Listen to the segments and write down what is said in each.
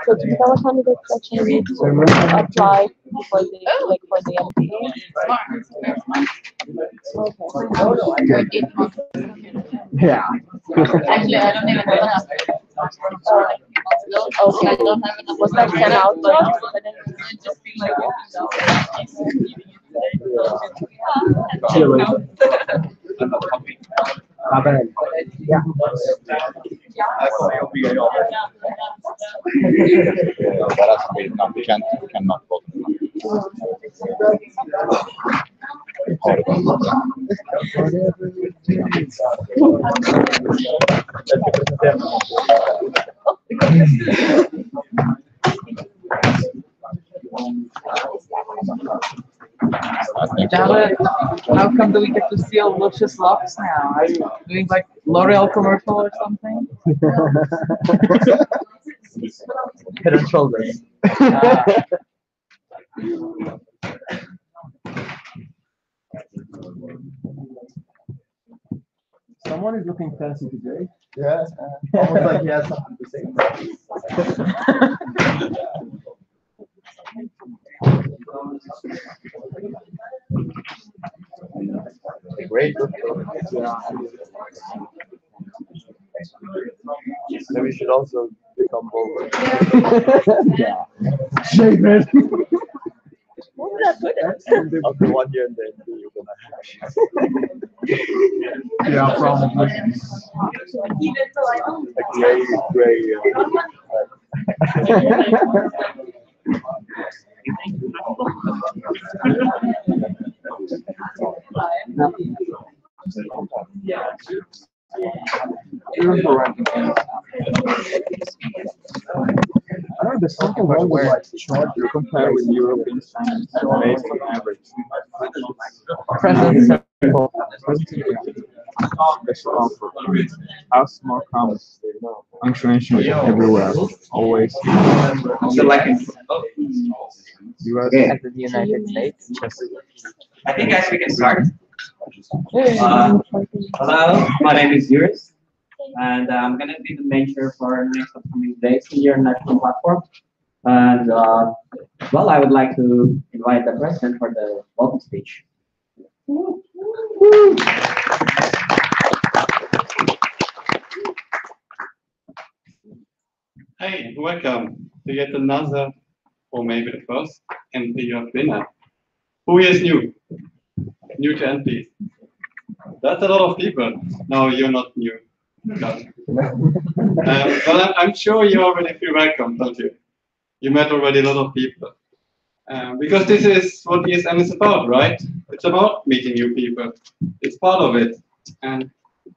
So do you know what candidates actually need to apply for the for the MP? Yeah. Actually, I don't even have enough. Okay. Was that sent out? Just be like, Yeah. We cannot vote. Damn it. How come do we get to steal Lucius Lux now? Are you doing like L'Oreal commercial or something? Head and shoulders. Someone is looking fancy today. Yeah. Almost like he has something to say. Great. So we should also become bold. Yeah. Shame it. After 1 year and then you're gonna have. Yeah, probably. A gray. I don't know, there's something wrong with like short you compare with European standards based on average. Present simple. House more common. Punctuation everywhere. Always. So like in, US. As in the United States. I think guys we can start. Hello, my name is Yuris, and I'm going to be the mentor for next upcoming days in your national platform. And well, I would like to invite the president for the welcome speech. Hey, welcome to yet another, or maybe the first, MP of Finland. Who is new? New to MP? That's a lot of people. No, you're not new. No. But I'm sure you already feel welcome, don't you? You met already a lot of people. Because this is what ESM is about, right? It's about meeting new people. It's part of it. And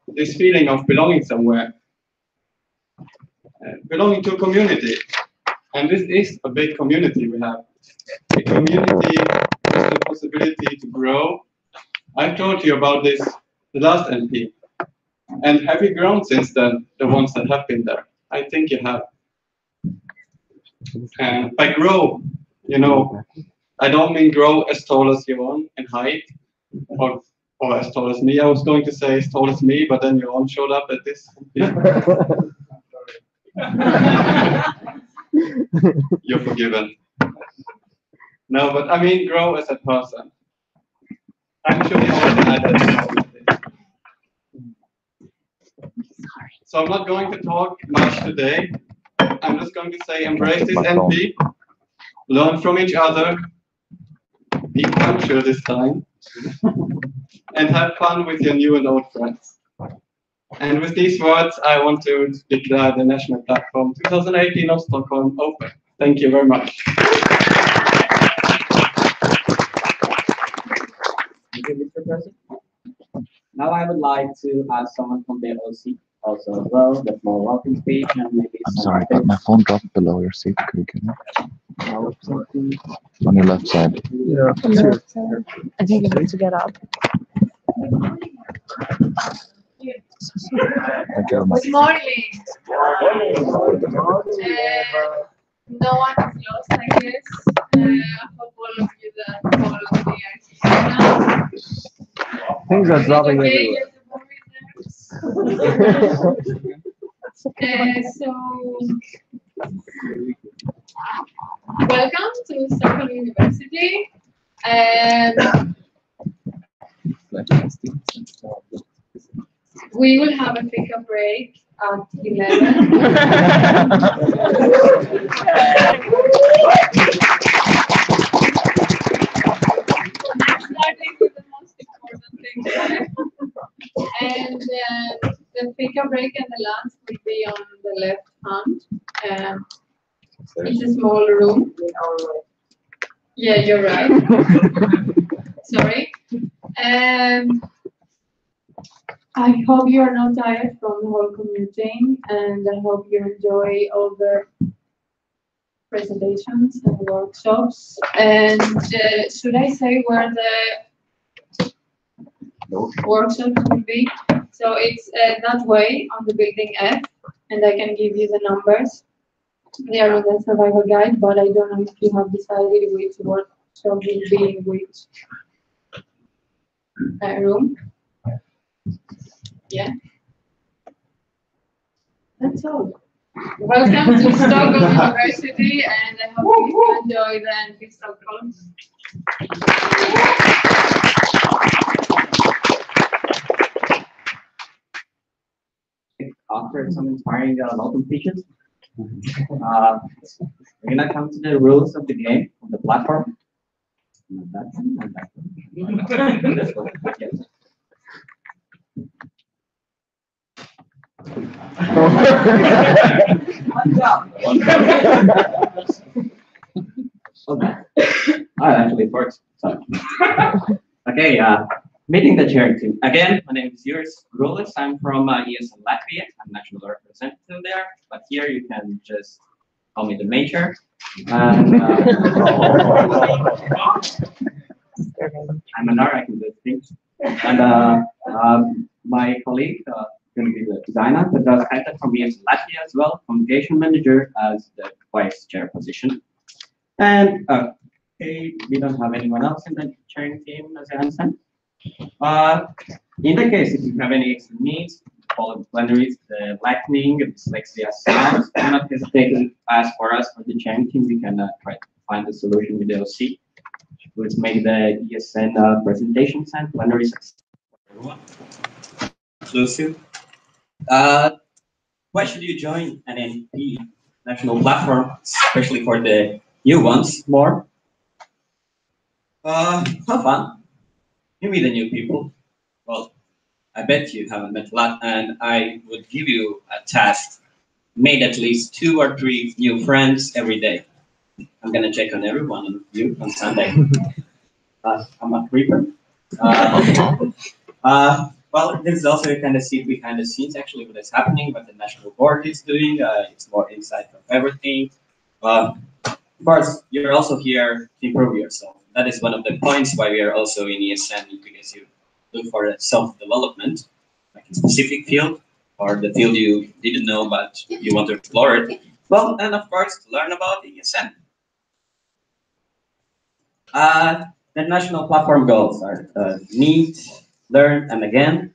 this feeling of belonging somewhere. Belonging to a community. And this is a big community we have. A community with the possibility to grow. I've told you about this the last MP. And have you grown since then, the ones that have been there? I think you have. And by grow, you know, I don't mean grow as tall as you want in height, or as tall as me. I was going to say as tall as me, but then your own showed up at this. You're forgiven. No, but I mean grow as a person. Actually, already had that. So I'm not going to talk much today. I'm just going to say embrace this MP, learn from each other, be punctual this time, and have fun with your new and old friends. And with these words, I want to declare the National Platform 2018 of Stockholm open. Thank you very much. Thank you, Mr. President. Now I would like to ask someone from the OC also as well, the small welcome speech and maybe I'm sorry, but my phone dropped below your seat. Could you get it? On your left side. Yeah. I think you need to get up. Thank you very much. Good morning. No one is lost, I guess. I hope all of you that follow me are here now. Things are dropping Okay, everywhere. so Welcome to Stockholm University. And we will have a pickup break at 11. Starting with the most important thing. And the pickup break and the lunch will be on the left hand. It's a small room. Yeah, you're right. Sorry. I hope you're not tired from the whole commuting, and I hope you enjoy all the presentations and workshops. And should I say where the workshops will be? So it's that way on the building F, and I can give you the numbers. They are on the survival guide, but I don't know if you have decided which workshop will be in which room. Yeah. That's all. Welcome to Stockholm University, and I hope you enjoy the NP Stockholm. After some inspiring welcome speeches, we're gonna come to the rules of the game of the platform. Not that one, not that one. This one, yes. Okay. Oh, actually, it works. So. Okay, meeting the chairing team. Again, my name is Juris Grulis. I'm from ESN Latvia. I'm national representative there, but here you can just call me the major. And, I'm an R, I can do things. And my colleague, going to be the designer, but does Kaita from ESN Latvia as well, communication manager as the vice chair position. And okay, we don't have anyone else in the chairing team, as I understand. In the case, if you have any extra needs, follow the plenaries, the lightning, the dyslexia sounds, do not hesitate to ask for us for the chairing team. We can try to find the solution with the OC. Let's make the ESN presentations and plenaries everyone. Inclusive. Why should you join an NP national platform, especially for the new ones more? Have fun. You meet the new people. Well, I bet you haven't met a lot, and I would give you a task. Made at least 2 or 3 new friends every day. I'm gonna check on every one of you on Sunday. I'm a creeper. Well, this is also kind of see behind the scenes actually what is happening, what the national board is doing. It's more insight of everything. Of course, you're also here to improve yourself. That is one of the points why we are also in ESN, because you look for a self-development, like a specific field, or the field you didn't know but you want to explore it. Well, and of course, to learn about ESN. The national platform goals are meet, learn, and again,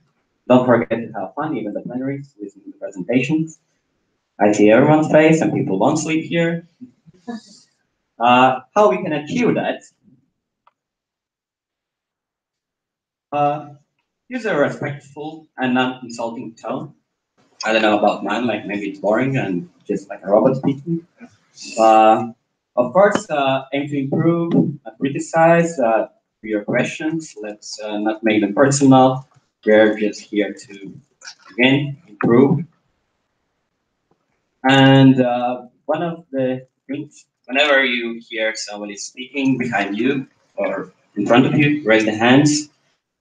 don't forget to have fun, even the plenaries, listening to the presentations. I see everyone's face, and people won't sleep here. How we can achieve that? Use a respectful and non-insulting tone. I don't know about mine, like maybe it's boring and just like a robot speaking. Of course, aim to improve, criticize your questions. Let's not make them personal. We're just here to, again, improve. And one of the things, whenever you hear somebody speaking behind you or in front of you, raise the hands.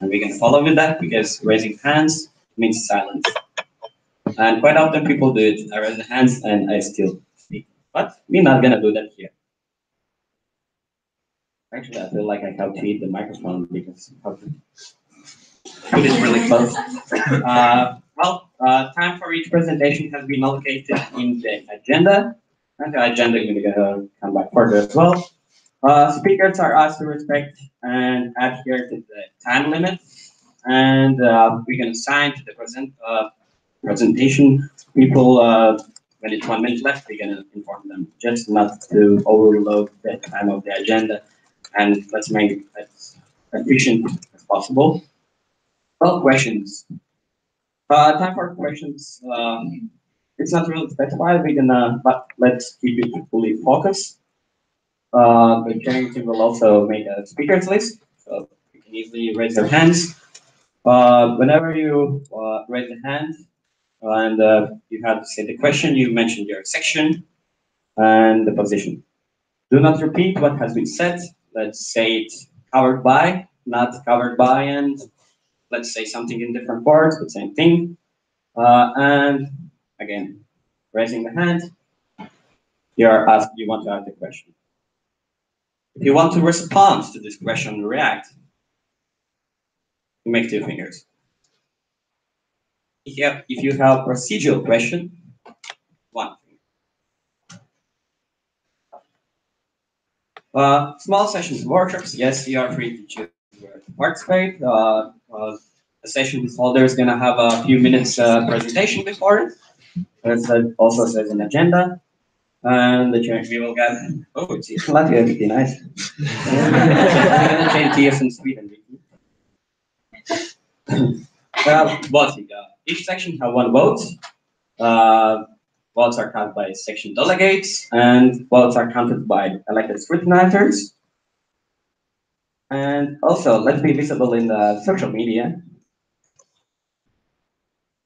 And we can follow with that because raising hands means silence. And quite often people do it. I raise the hands and I still speak. But we're not gonna do that here. Actually, I feel like I have to eat the microphone because it is really close. Time for each presentation has been allocated in the agenda. And the agenda is gonna come back further as well. Speakers are asked to respect and adhere to the time limit. And we can assign to the presentation people when it's 1 minute left, we're gonna inform them, just not to overload the time of the agenda, and let's make it as efficient as possible. Well, questions. Time for questions. It's not really specified. We're gonna, but let's keep it fully focused. The sharing team will also make a speakers list, so you can easily raise your hands. Whenever you raise a hand and you have to say the question, you mention your section and the position. Do not repeat what has been said. Let's say it covered by, not covered by, and let's say something in different words, the same thing. And again, raising the hand, you're asked, you want to ask the question. If you want to respond to this question, react, you make 2 fingers. If you have procedural question, 1 finger. Small sessions, workshops, yes, you are free to choose where to participate. A session with folder is going to have a few minutes presentation before it. As it also says an agenda. And the change we will get. Oh, it's Latvia, pretty nice. We're going to change TS in Sweden. Voting. Each section have 1 vote. Votes are counted by section delegates, and votes are counted by elected scrutinizers. And also, let's be visible in the social media.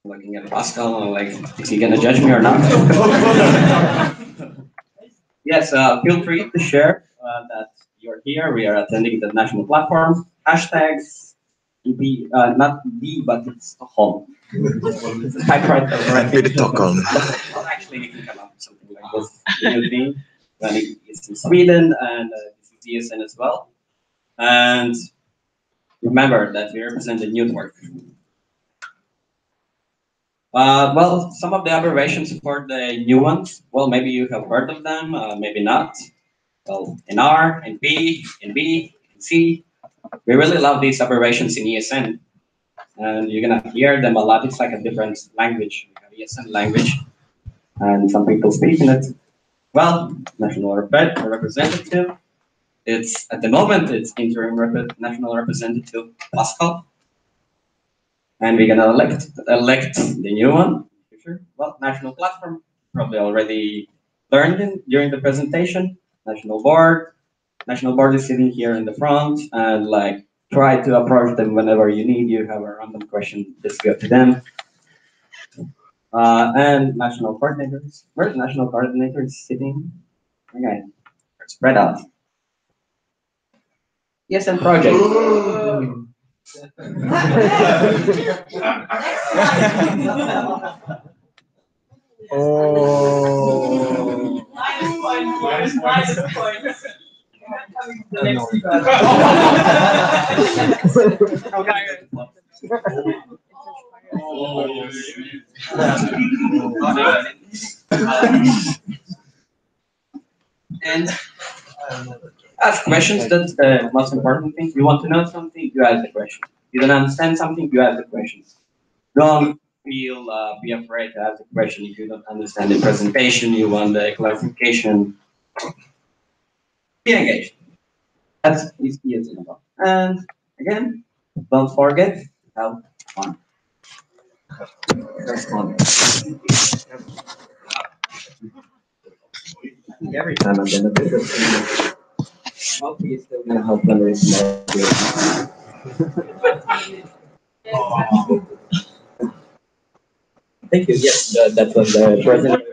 Looking at Pascal, like, is he gonna judge me or not? Yes, feel free to share that you're here. We are attending the national platform. Hashtags, not B, but it's Stockholm. Typewriter. Stockholm. Well, actually, we can come up with something like this. New thing. When it's in Sweden and this is DSN as well. And remember that we represent the network. Well, some of the abbreviations for the new ones, well, maybe you have heard of them, maybe not. Well, NR, NP, NB, NC. We really love these abbreviations in ESN. And you're gonna hear them a lot. It's like a different language. We have ESN language, and some people speak in it. Well, national representative. It's at the moment it's interim national representative Pascal, and we're gonna elect the new one. Well, national platform probably already learned during the presentation. National board. National board is sitting here in the front, and like try to approach them whenever you need. You have a random question, just go to them. And national coordinators. Where's national coordinators sitting? Okay, spread out. Yes, and project. Oh. And ask questions. That's the most important thing. You want to know something, you ask the question. You don't understand something, you ask the question. Don't be afraid to ask the question if you don't understand the presentation. You want the clarification. Be engaged. That's easy as about. And again, don't forget to have fun. That's fun. Every time I'm gonna do this, hopefully it's still gonna help them with Thank you. Yes, that was the president.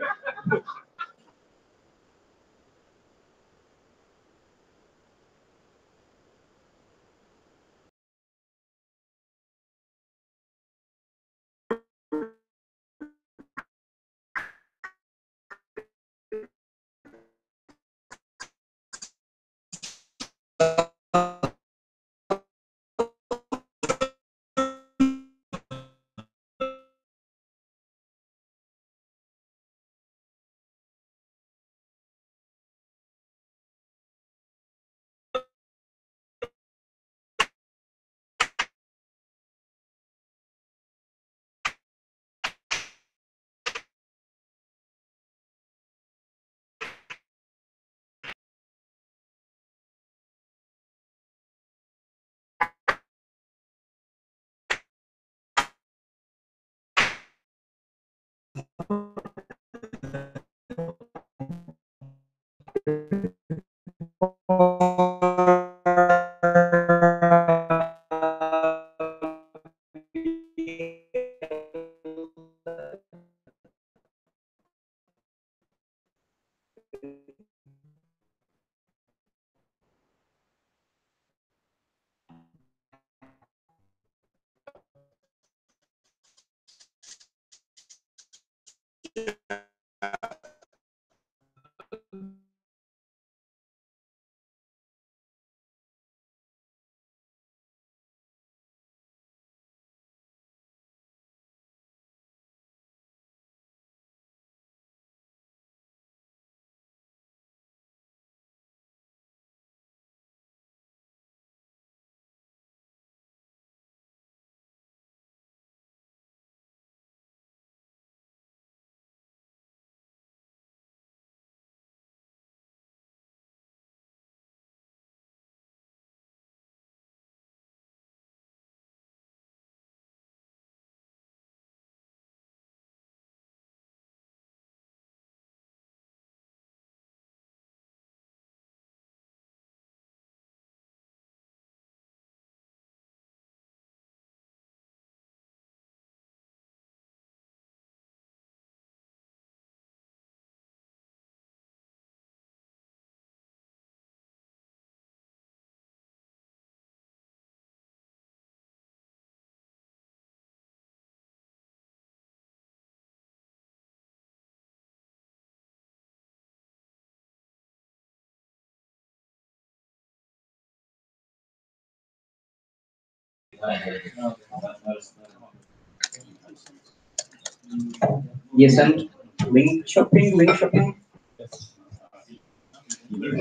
Yes, and link shopping, link shopping.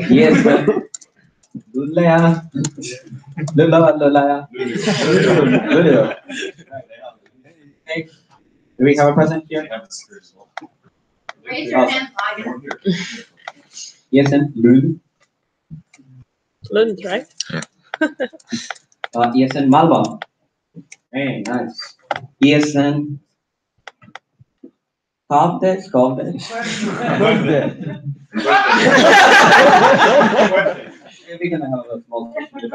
Yes, Lula, Lula. Okay, do we have a present here? Raise your hand higher. Yes, and Lul. Lund, right? Yes, and Malva. Hey, nice. Yes, and Skavde. We're gonna have a small section.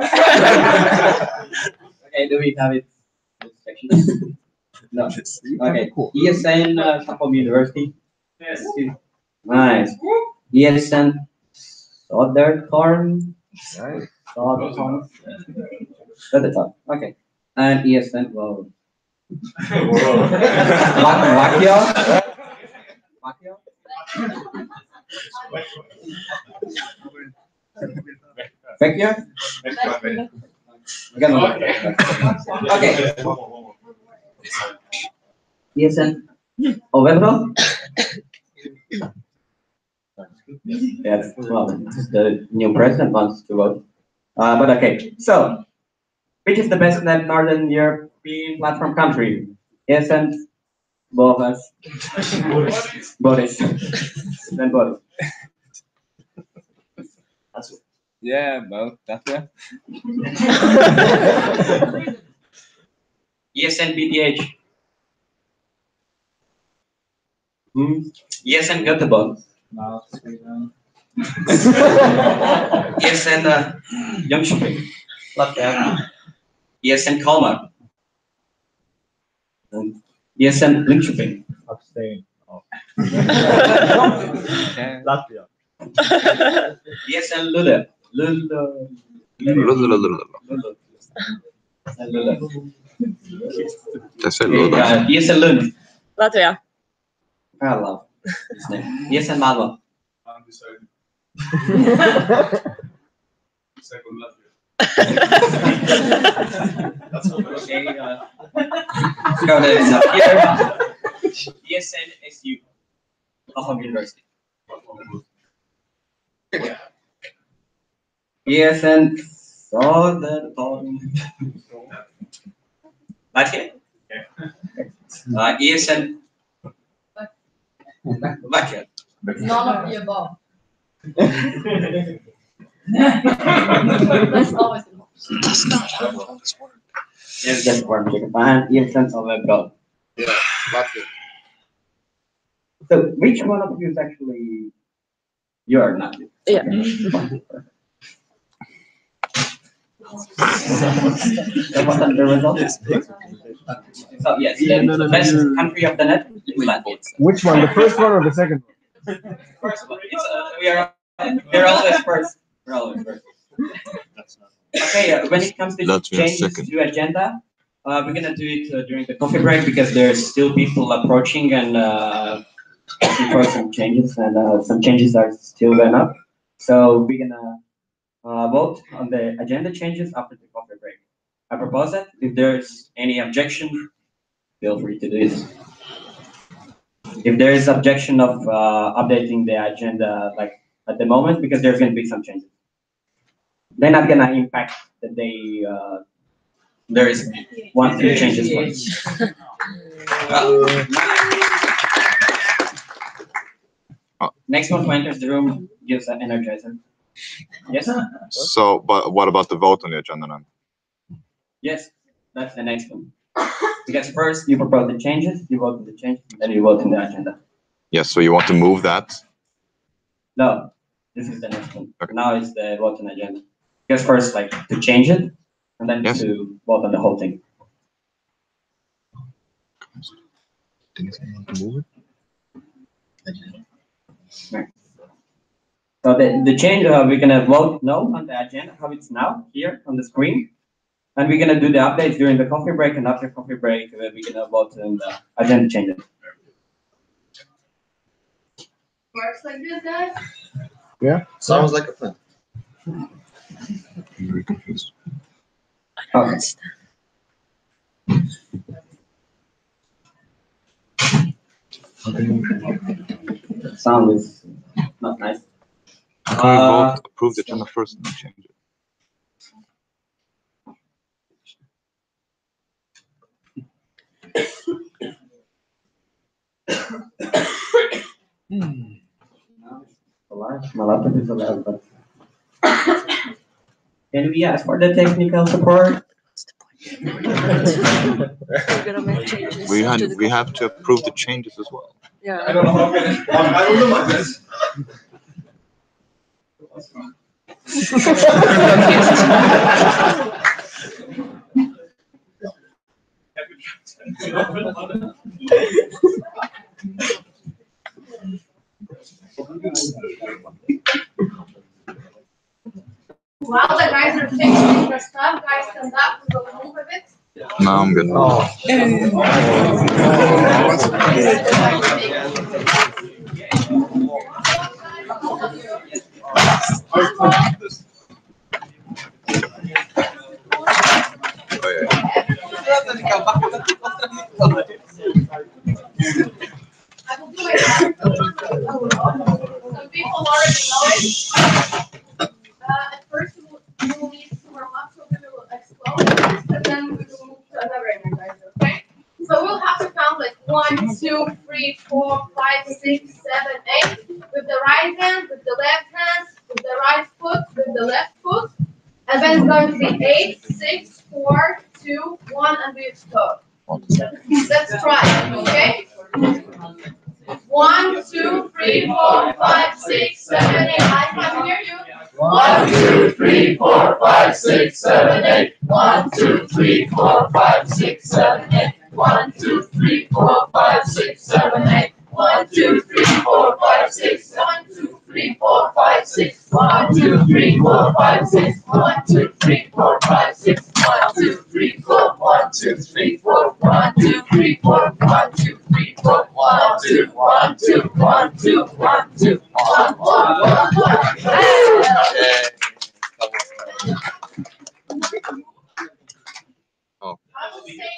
Okay, do we have it? This section? No. Okay. ESN Stockholm University. Yes. Nice. ESN Södertorn. Södertorn. Södertorn. Okay. And ESN, well. Vakio. Vakio. Vecchio. Okay. ESN Ovebro. Yes, well, the new president wants to vote. But okay, so which is the best net Northern European platform country? ESN Boris. Boris. Then Boris. Yeah, both. That's it. ESN BTH. ESN Göteborg. ESN Jönköping. Latvia. ESN Kalmar. ESN Linköping. Abstain. Okay. Latvia. ESN Luleå. Luleå. Tässä ei luota. ESN Lund. Latvia. I love his name. ESN Malmö. Undecided. Second Latvia. Okay, let's go to up here. ESN SU. Stockholm University. ESN Södertorn. Latvia. ESN Latvia. None of the above. That's always the most. That's not how this works. Yes, that's one chicken. And ESN Ovebro. Yeah, Latvia. So which one of you is actually you're not? Yeah. That wasn't the result. So yes, the best country of the net is Latvia. Which one? The first one or the second First one. We're always first. We're always first. Okay, when it comes to Latvia changes second. to agenda, we're gonna do it during the coffee break because there's still people approaching and before some changes and some changes are still going up. So we're gonna vote on the agenda changes after the coffee break. I propose that if there's any objection, feel free to do it. If there is objection of updating the agenda like at the moment, because there's going to be some changes, they're not going to impact the day. There is one few changes. Next one who enters the room gives an energizer. Yes. So, but what about the vote on the agenda then? Yes, that's the next one. Because first you propose the changes, you vote on the changes, and then you vote on the agenda. Yes, so you want to move that? No, this is the next one. Okay. Now it's the vote on agenda. Because first, like, to change it, and then Yes. to vote on the whole thing. Didn't you want to move it? Right. So the change, we're gonna vote no on the agenda, how it's now, here on the screen. And we're gonna do the updates during the coffee break, and after coffee break, we're gonna vote on the agenda changes. Works like this, guys? Yeah. Sounds like a plan. I'm very confused. Okay. Sound is not nice. How can we vote, approve the agenda first and then change it? My laptop is alive, but can we ask for the technical support? We have to approve the changes as well. Yeah. I don't know how it is. I don't know my best. While the guys are fixing the stuff, guys stand up, we'll go move a bit. No, I'm good. Oh, yeah. I will do my best. Some people already know it. At first, you will need to warm up, so we will explode first, and then we will move to another energizer, okay? So we'll have to count like 1, 2, 3, 4, 5, 6, 7, 8. With the right hand, with the left hand, with the right foot, with the left foot. And then it's going to be 8, 6, 4, 2, 1, and we stop. Let's try, okay? 1, 2, 3, 4, 5, 6, 7, 8. I can hear you. 1, 2, 3, 4, 5, 6, 7, 8. 1, 2, 3, 4, 5, 6, 7, 8. 1, 2, 3, 4, 5, 6, 7, 8. 1, 2, 3, 4, 5, 6, 1, 2, 3, 4, 5, 6, 1, 2, 3, 4, 5, 6, 1, 2, 3, 4, 5, 6, 1, 2, 3, 4, 1, 2, 3, 4, 1, 2, 3, 4, 1, 2, 3, 4, 1, 2, 1, 2, 1, 2, 1, 2, 1, 1, 1. Oh. I will say,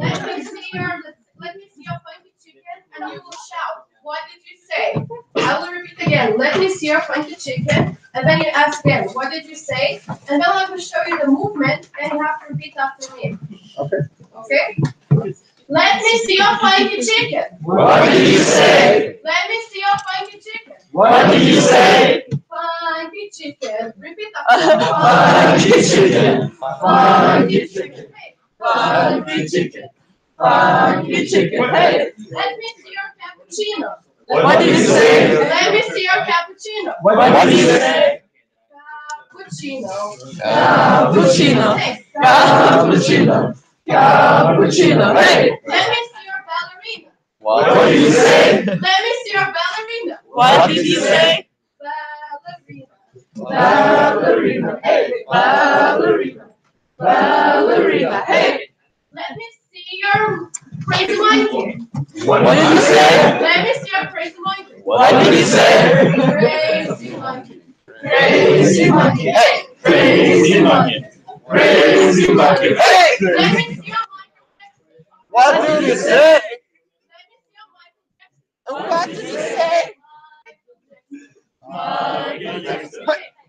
let me see your funky chicken, and you will shout. What did you say? I will repeat again. Let me see your funky chicken, and then you ask again. What did you say? And then I will show you the movement, and you have to repeat after me. Okay. Okay? Let me see your funky chicken. What did you say? Let me see your funky chicken. What did you say? Funky chicken. Repeat after me. Funky chicken. Funky chicken. Funky chicken. Funky chicken. Hey. Let me see your cappuccino. What did you say? Let me see your cappuccino. What did you say? Cappuccino. Cappuccino. Cappuccino. Cappuccino. Hey! Let me see your ballerina. What did you say? Let me see your ballerina. What did you say? Ballerina. Ballerina. Hey! Ballerina. Ballerina. Hey! Let me see your crazy monkey. What did you say? Let me see your crazy monkey. What did you say? Crazy monkey. Crazy monkey. Hey! Crazy monkey. Crazy monkey. Hey! Let me see your Michael Jackson. What did you say? Let me see your Michael Jackson. What did you say? Michael Jackson.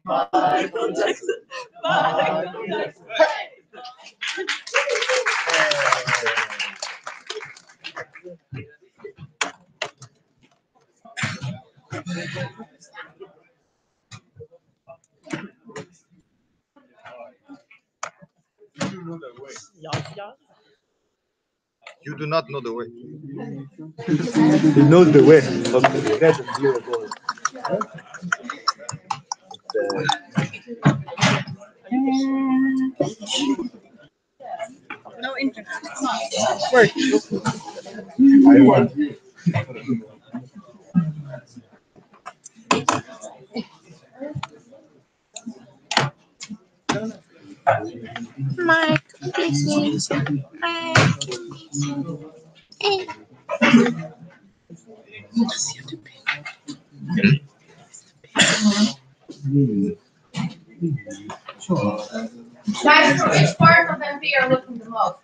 Michael Jackson. Michael Jackson. You do not know the way. He knows the way. Okay, that's a beautiful. No internet. I want. Mike, please. Mike. Guys, for which part of MP are looking the most?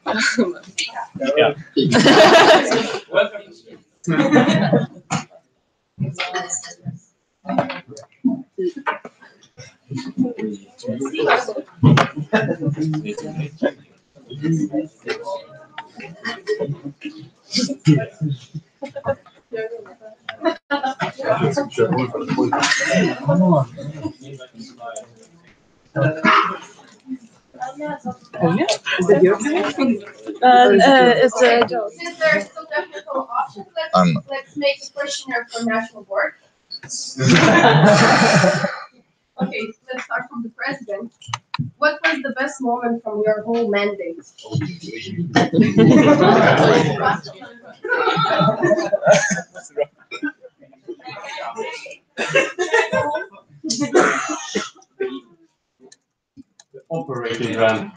It's a joke. Since there's still technical options, let's make a questionnaire for national board. Okay, let's start from the president. What was the best moment from your whole mandate? Operating run.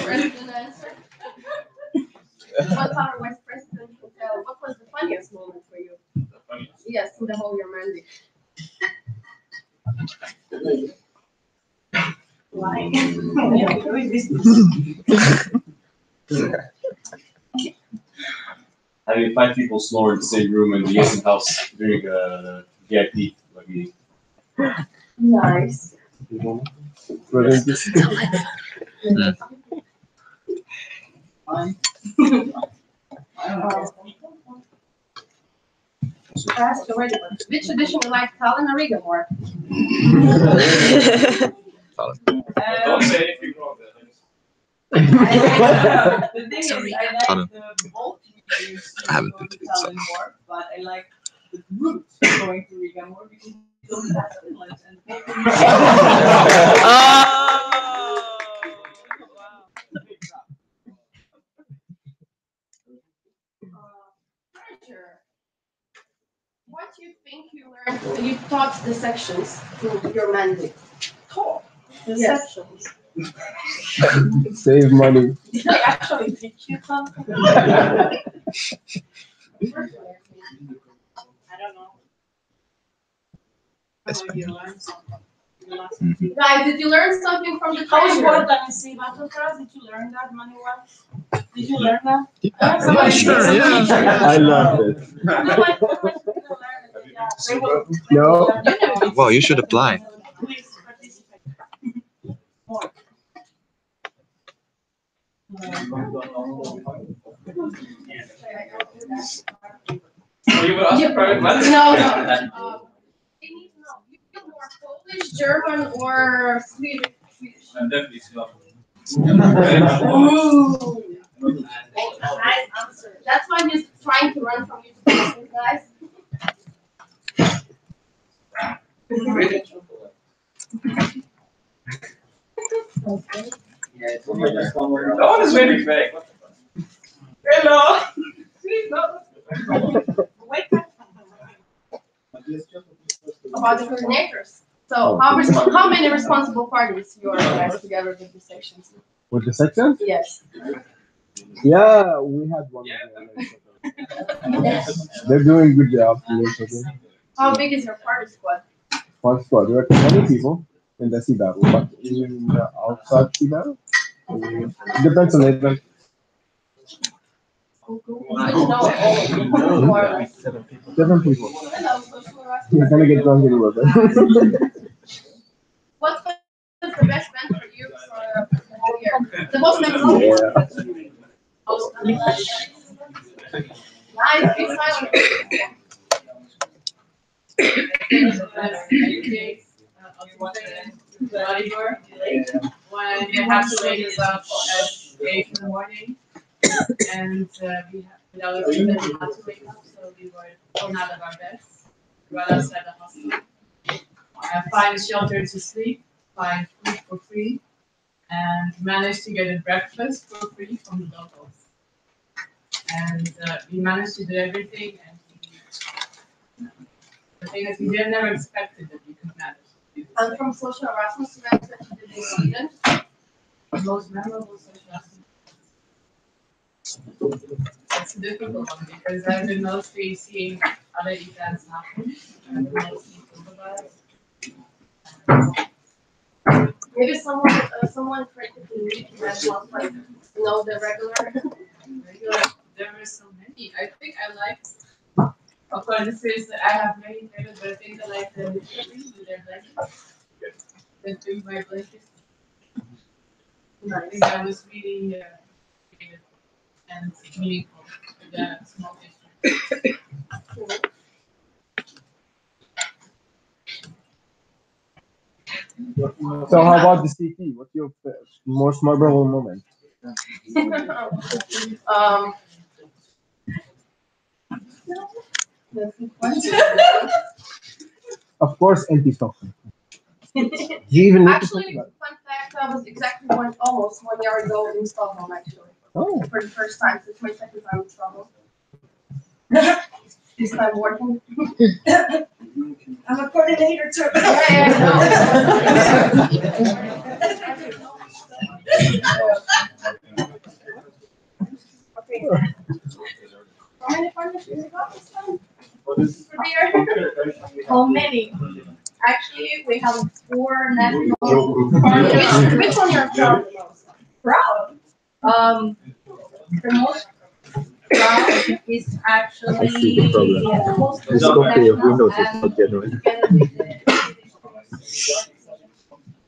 President answer. What our vice president will tell? What was the funniest moment for you? Yes, in the whole your mandate. Why? Having 5 people snore in the same room in the Essen house during a VIP meeting. Nice. Ask already. Which edition you like, Talon or Riga more? Don't say anything wrong there. The thing is, I Talon. like the both years I haven't been to going Pizza. Talon more, but I like the route going to Riga more because you don't have Finland and Furniture. What do you think you learned? You taught the sections to your mandate. Taught the sections. Save money. Did I actually teach you something? I don't know. That's How you learn something. Guys, did you learn something from the How treasure? important is C battle class? Did you learn that money wise? Did you learn that? Yeah, sure, yeah. I love it. No. Wow, you should apply. Please participate. More. You were asking private money? No. They need to know. You feel more Polish, German, or Swedish? I'm definitely Slav. Ooh. Nice answer. That's why I'm just trying to run from you to questions, guys. That one is very fake. Hello. About the coordinators. So how many responsible parties you organize together with the sections? With the sections? Yes. Yeah, we had one. They're doing a good job. How big is your party squad? One squad. There are 20 people in the sea battle, but in the outside sea battle, depends on the event. More or less. 7 people. You're gonna get drunk anywhere, but What was the best event for you for the whole year? The most memorable one. Nice, be silent. When you have to wake us up at 8 in the morning, and without us even had to wake up, so we were thrown out of our beds, right outside the hospital. Find a shelter to sleep, find food for free, and managed to get a breakfast for free from the locals. And we managed to do everything, and the thing is, we didn't never expected that we could manage. And from social harassment events that you did in Sweden? The most memorable social harassment. It's a difficult one because I've been mostly seeing other events happen and mostly supervised. Maybe someone practically unique that was like, the regular. There were so many. I think I liked. Of course, this is I have many favorites, but I think I like the missionaries with their blankets. The 3 by blankets. I think that was really creative and meaningful for the small district. So how about the CP? What's your most memorable moment? Of course, empty Stockholm. Do you even need to talk Actually, about it? fun fact, I was exactly almost 1 year ago in Stockholm, actually. Oh. For the first time, so it's my second time in Stockholm. This time working. I'm a coordinator too. Okay. How many partners do you have this time? For the year? How many? Actually, we have 4 national partners. Which one you're proud the most? Proud? The most proud is actually the most This copy of national Windows is and not genuine. together with the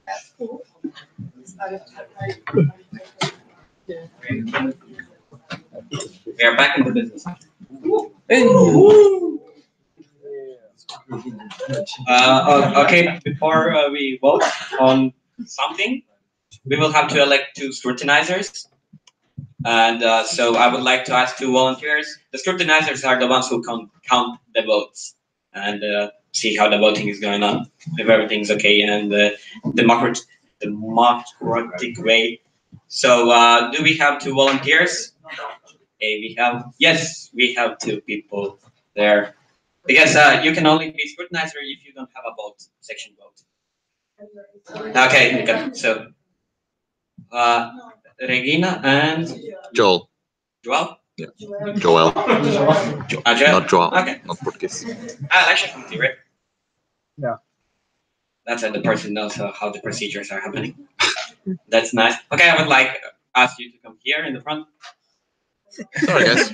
that's cool. We are back in the business. Okay, before we vote on something, we will have to elect 2 scrutinizers. And so I would like to ask 2 volunteers. The scrutinizers are the ones who count the votes and see how the voting is going on, if everything's okay and democratic way. So do we have 2 volunteers? Okay, we have 2 people there. Because you can only be scrutinizer if you don't have a vote, section vote. Okay, good. So Regina and Joel. Joel? Yeah. Joel. Joel? Not Joel. Okay. Not Portuguese. Actually from the right? Yeah. That's the person knows how the procedures are happening. That's nice. Okay, I would like ask you to come here in the front. Sorry, guys.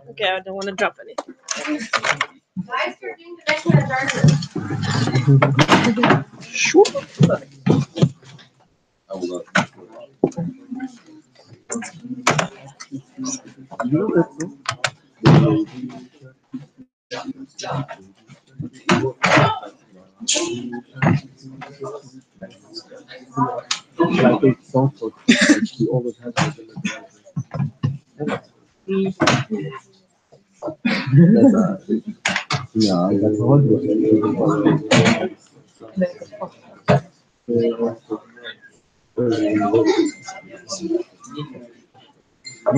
Okay, I don't want to drop anything. Guys, you're doing the next adjournment. Sure. Like a song for she always has yeah, that's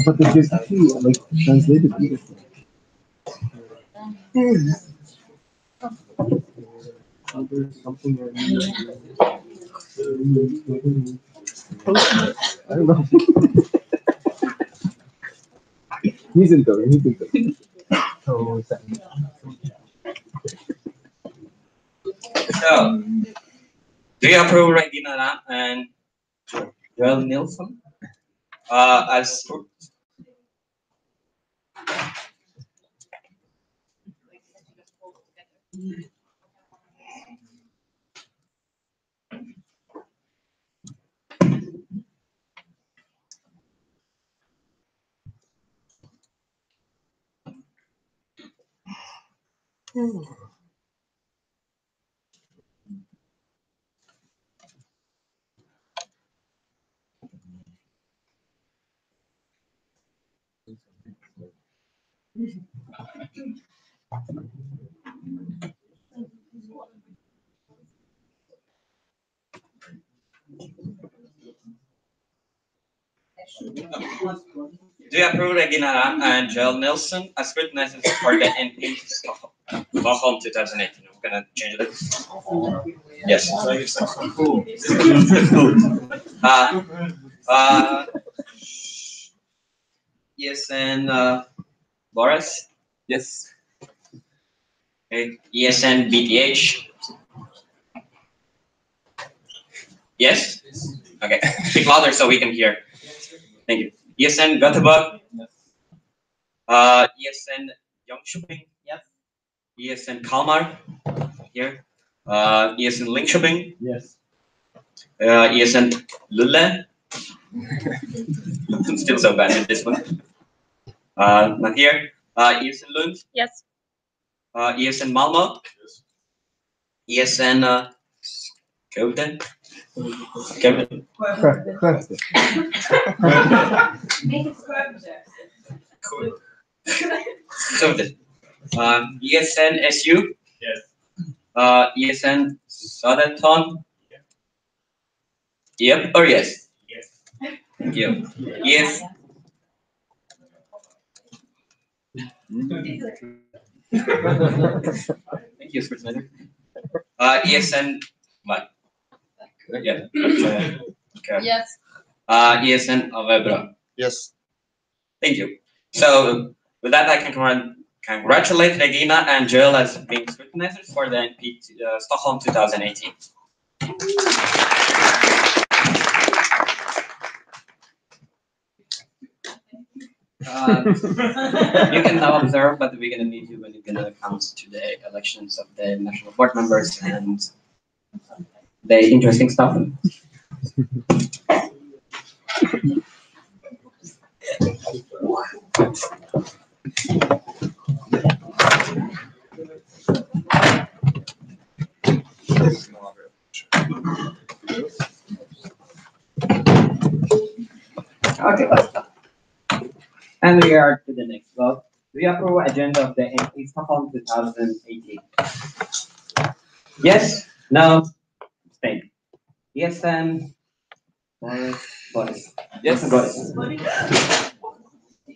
But if there's actually like translated English. There's something I don't know. He's into it. He's into it. So, do you approve Regina Ram and Joel Nilsson as Do you approve Regina Ram and Joel Nilsson as scrutinizers for the NP Stockholm? Stockholm 2018. I'm gonna change it. Yes. uh, yes, and Boris. Yes. Okay. Yes, and BTH. Yes. Okay. Speak louder so we can hear. Thank you. Yes, and Göteborg. Yes, and Jönköping. Yes. Yes, and Kalmar. Here. Yes, and Linköping. Yes. Yes, and Lulle. I'm still so bad at this one. Not here. Yes, and Lund. Yes. Yes, and Malmö. Yes, and Skövde. Skövde. Skövde. Yes, and SU. Yes. Yes, and Södertörn. Yep or yes? Yes. Thank you. Yes. Thank you, Scrutineer. Yes, and what? Yeah. Okay. Yes. Yes, and Avebra. Yes. Thank you. So, with that, I can congratulate Regina and Joel as being scrutinizers for the NP Stockholm 2018. You can now observe, but we're gonna need you when it gonna comes to the elections of the national board members and the interesting stuff. Okay, let's start. And we are to the next vote. We approve agenda of the NP Stockholm 2018. Yes? No? Abstain. Yes, and Boris. Yes, Boris.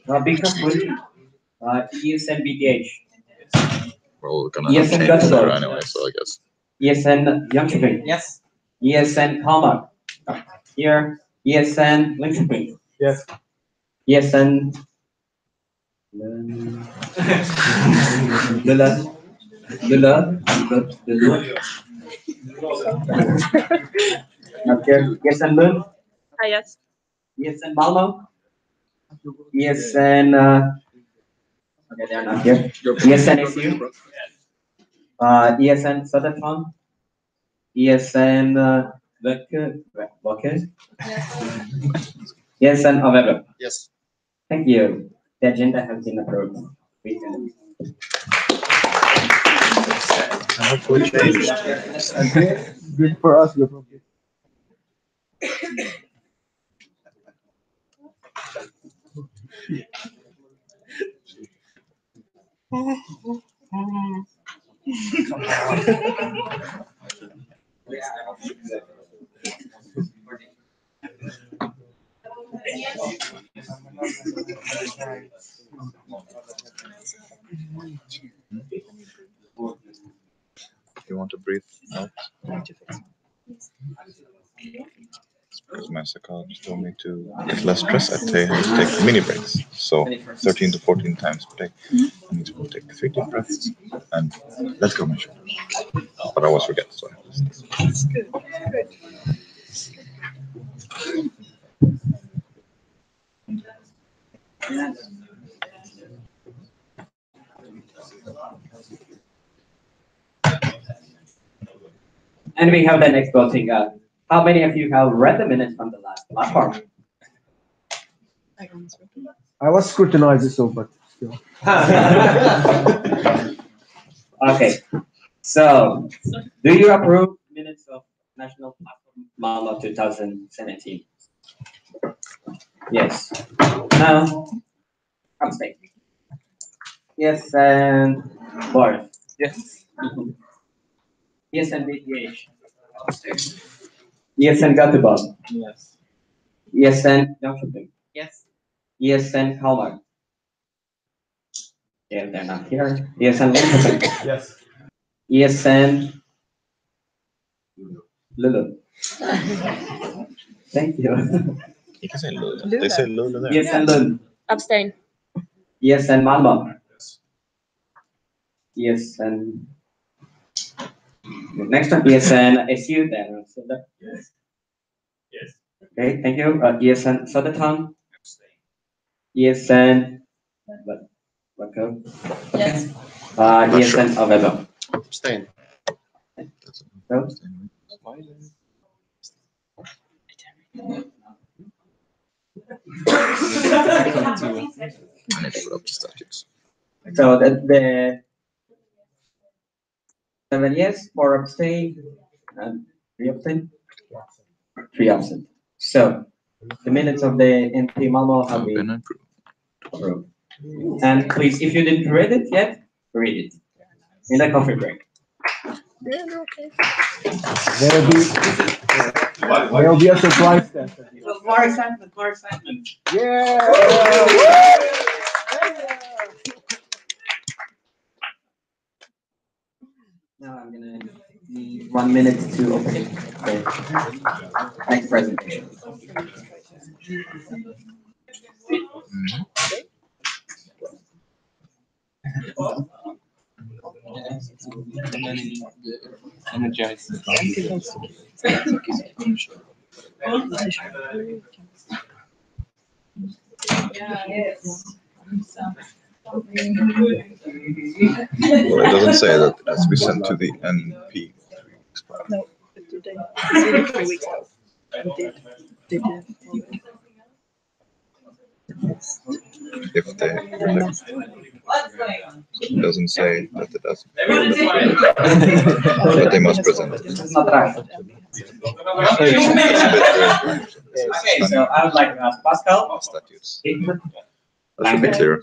Because yes, and BTH. We're gonna Yes, have and changes there Göteborg. anyway, so I guess. Yes, and Jönköping. Yes. Yes, and Kalmar. Here. Yes, and Linköping. Yes. Yes, and Lula. Not here. Yes, and Lund. Yes. Yes, and Malmo. Yes, and okay, they're not here. Yes, and SU. Yes, and Södertörn. Yes, and Växjö. Yes, and Aveva. Yes. Thank you. The agenda has been approved. We can. Hopefully changed. Okay. Good for us. Good for you. you want to breathe out. Because my psychologist told me to get less stress, I have to take mini breaks. So 13 to 14 times per day. I need to go take 3 deep breaths and let go my shoulders. But I always forget, so I have to listen. That's good. Good. And we have the next voting. How many of you have read the minutes from the last platform? I was scrutinizing so, but still. Okay. So, do you approve minutes of National Platform Malmo 2017? Yes. No. Abstain. Yes, and Boris. Yes. Yes, and BTH. Yes, and Göteborg. Yes. Yes, and Jönköping. Yes. Yes, and Kalmar. Yeah, they're not here. Yes, and Linköping. Yes. Yes, and Lulu. Thank you. You can say Lula. They say Lula there. Yes, and Lund. Abstain. Yes, and Malmö. Yes, and next one. Yes, and SU then. Yes. Yes. Okay, thank you. Yes, and Södertörn. Yes, and what go? Yes. Yes, and Avedo. Abstain. No? I need to put up the statutes. So the 7 yes, 4 abstain, and 3 abstain. 3 absent. So the minutes of the NP Malmo have been approved. And please, if you didn't read it yet, read it in the coffee break. There'll be a surprise test. More excitement, more excitement. Yeah! Now I'm gonna need 1 minute to open the next presentation. Well, it doesn't say that it has to be sent to the NP. No, but today. It's really 3 weeks out. And they did already. If they reject. It doesn't say that it doesn't. But they must present it. It's not right. Okay, so I would like to ask Pascal. Statutes. That should be clear.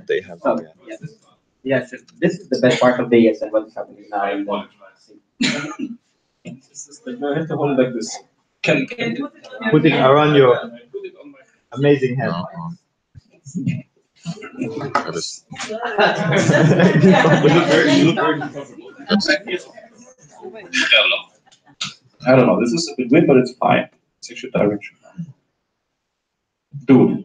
They have. Oh, yes. Yes, this is the best part of the yes and what is happening now. You have to hold it like this. Can put it around your amazing head. You look very uncomfortable. I don't know. This is a bit weird, but it's fine. It's actually direction. Dude.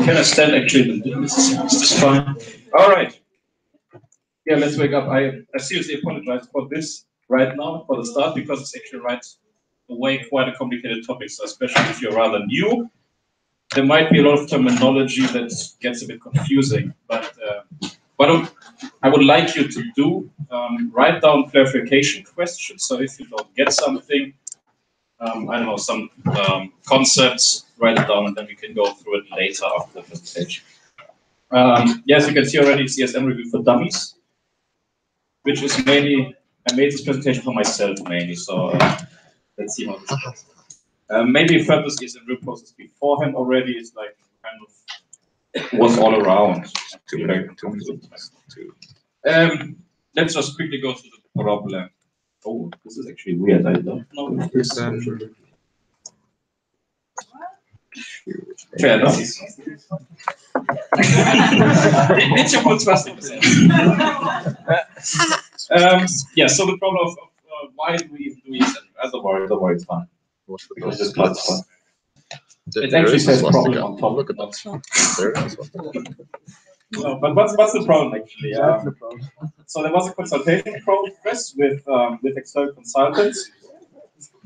Can I stand actually? Is this fine? All right. Yeah, let's wake up. I seriously apologize for this right now, for the start, because it's actually right away quite a complicated topic. So especially if you're rather new, there might be a lot of terminology that gets a bit confusing. But what I would like you to do, write down clarification questions. So if you don't get something, I don't know, some concepts, write it down, and then we can go through it later after the presentation. Yes, you can see already CSM review for dummies, which is mainly, I made this presentation for myself mainly, so let's see how this goes. Maybe if this is a real process beforehand already, it's like kind of was all around. Let's just quickly go through the problem. Oh, this is actually weird. I don't know if this. Tja, das ist. Nicht so kurzfristig. Yeah, so the problem of why do we do ESN? Don't worry, it's fine. Because this part is fun. It actually says problem on top. Look at that. There is one. No, but what's the problem actually? So there was a consultation progress with external consultants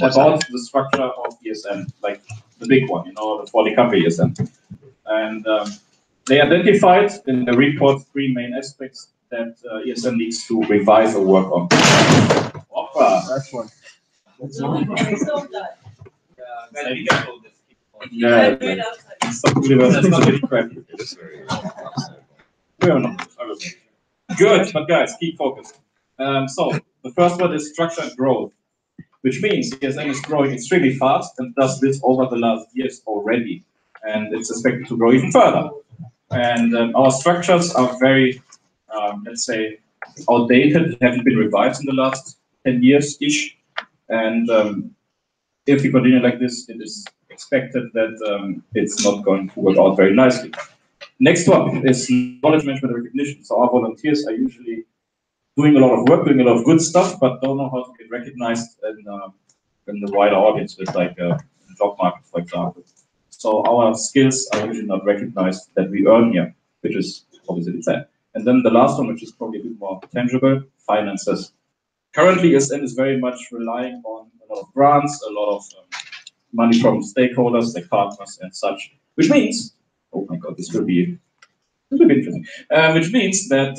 about the structure of ESN, like the big one, the 40 country ESN. And they identified in the report 3 main aspects that ESN needs to revise or work on. That's one. Yeah, some universities are a bit crappy. Good, but guys, keep focused. So the first one is structure and growth, which means ESN is growing extremely fast and does this over the last years already, and it's expected to grow even further. And our structures are very, let's say, outdated, haven't been revised in the last 10 years-ish. And if we continue like this, it is expected that it's not going to work out very nicely. Next one is knowledge management and recognition. So our volunteers are usually doing a lot of work, doing a lot of good stuff, but don't know how to get recognized in the wider audience with like a job market, for example. So our skills are usually not recognized that we earn here, which is obviously sad. And then the last one, which is probably a bit more tangible, finances. Currently, ESN is very much relying on a lot of grants, a lot of money from stakeholders, like partners and such, which means, oh my God, this will be interesting, which means that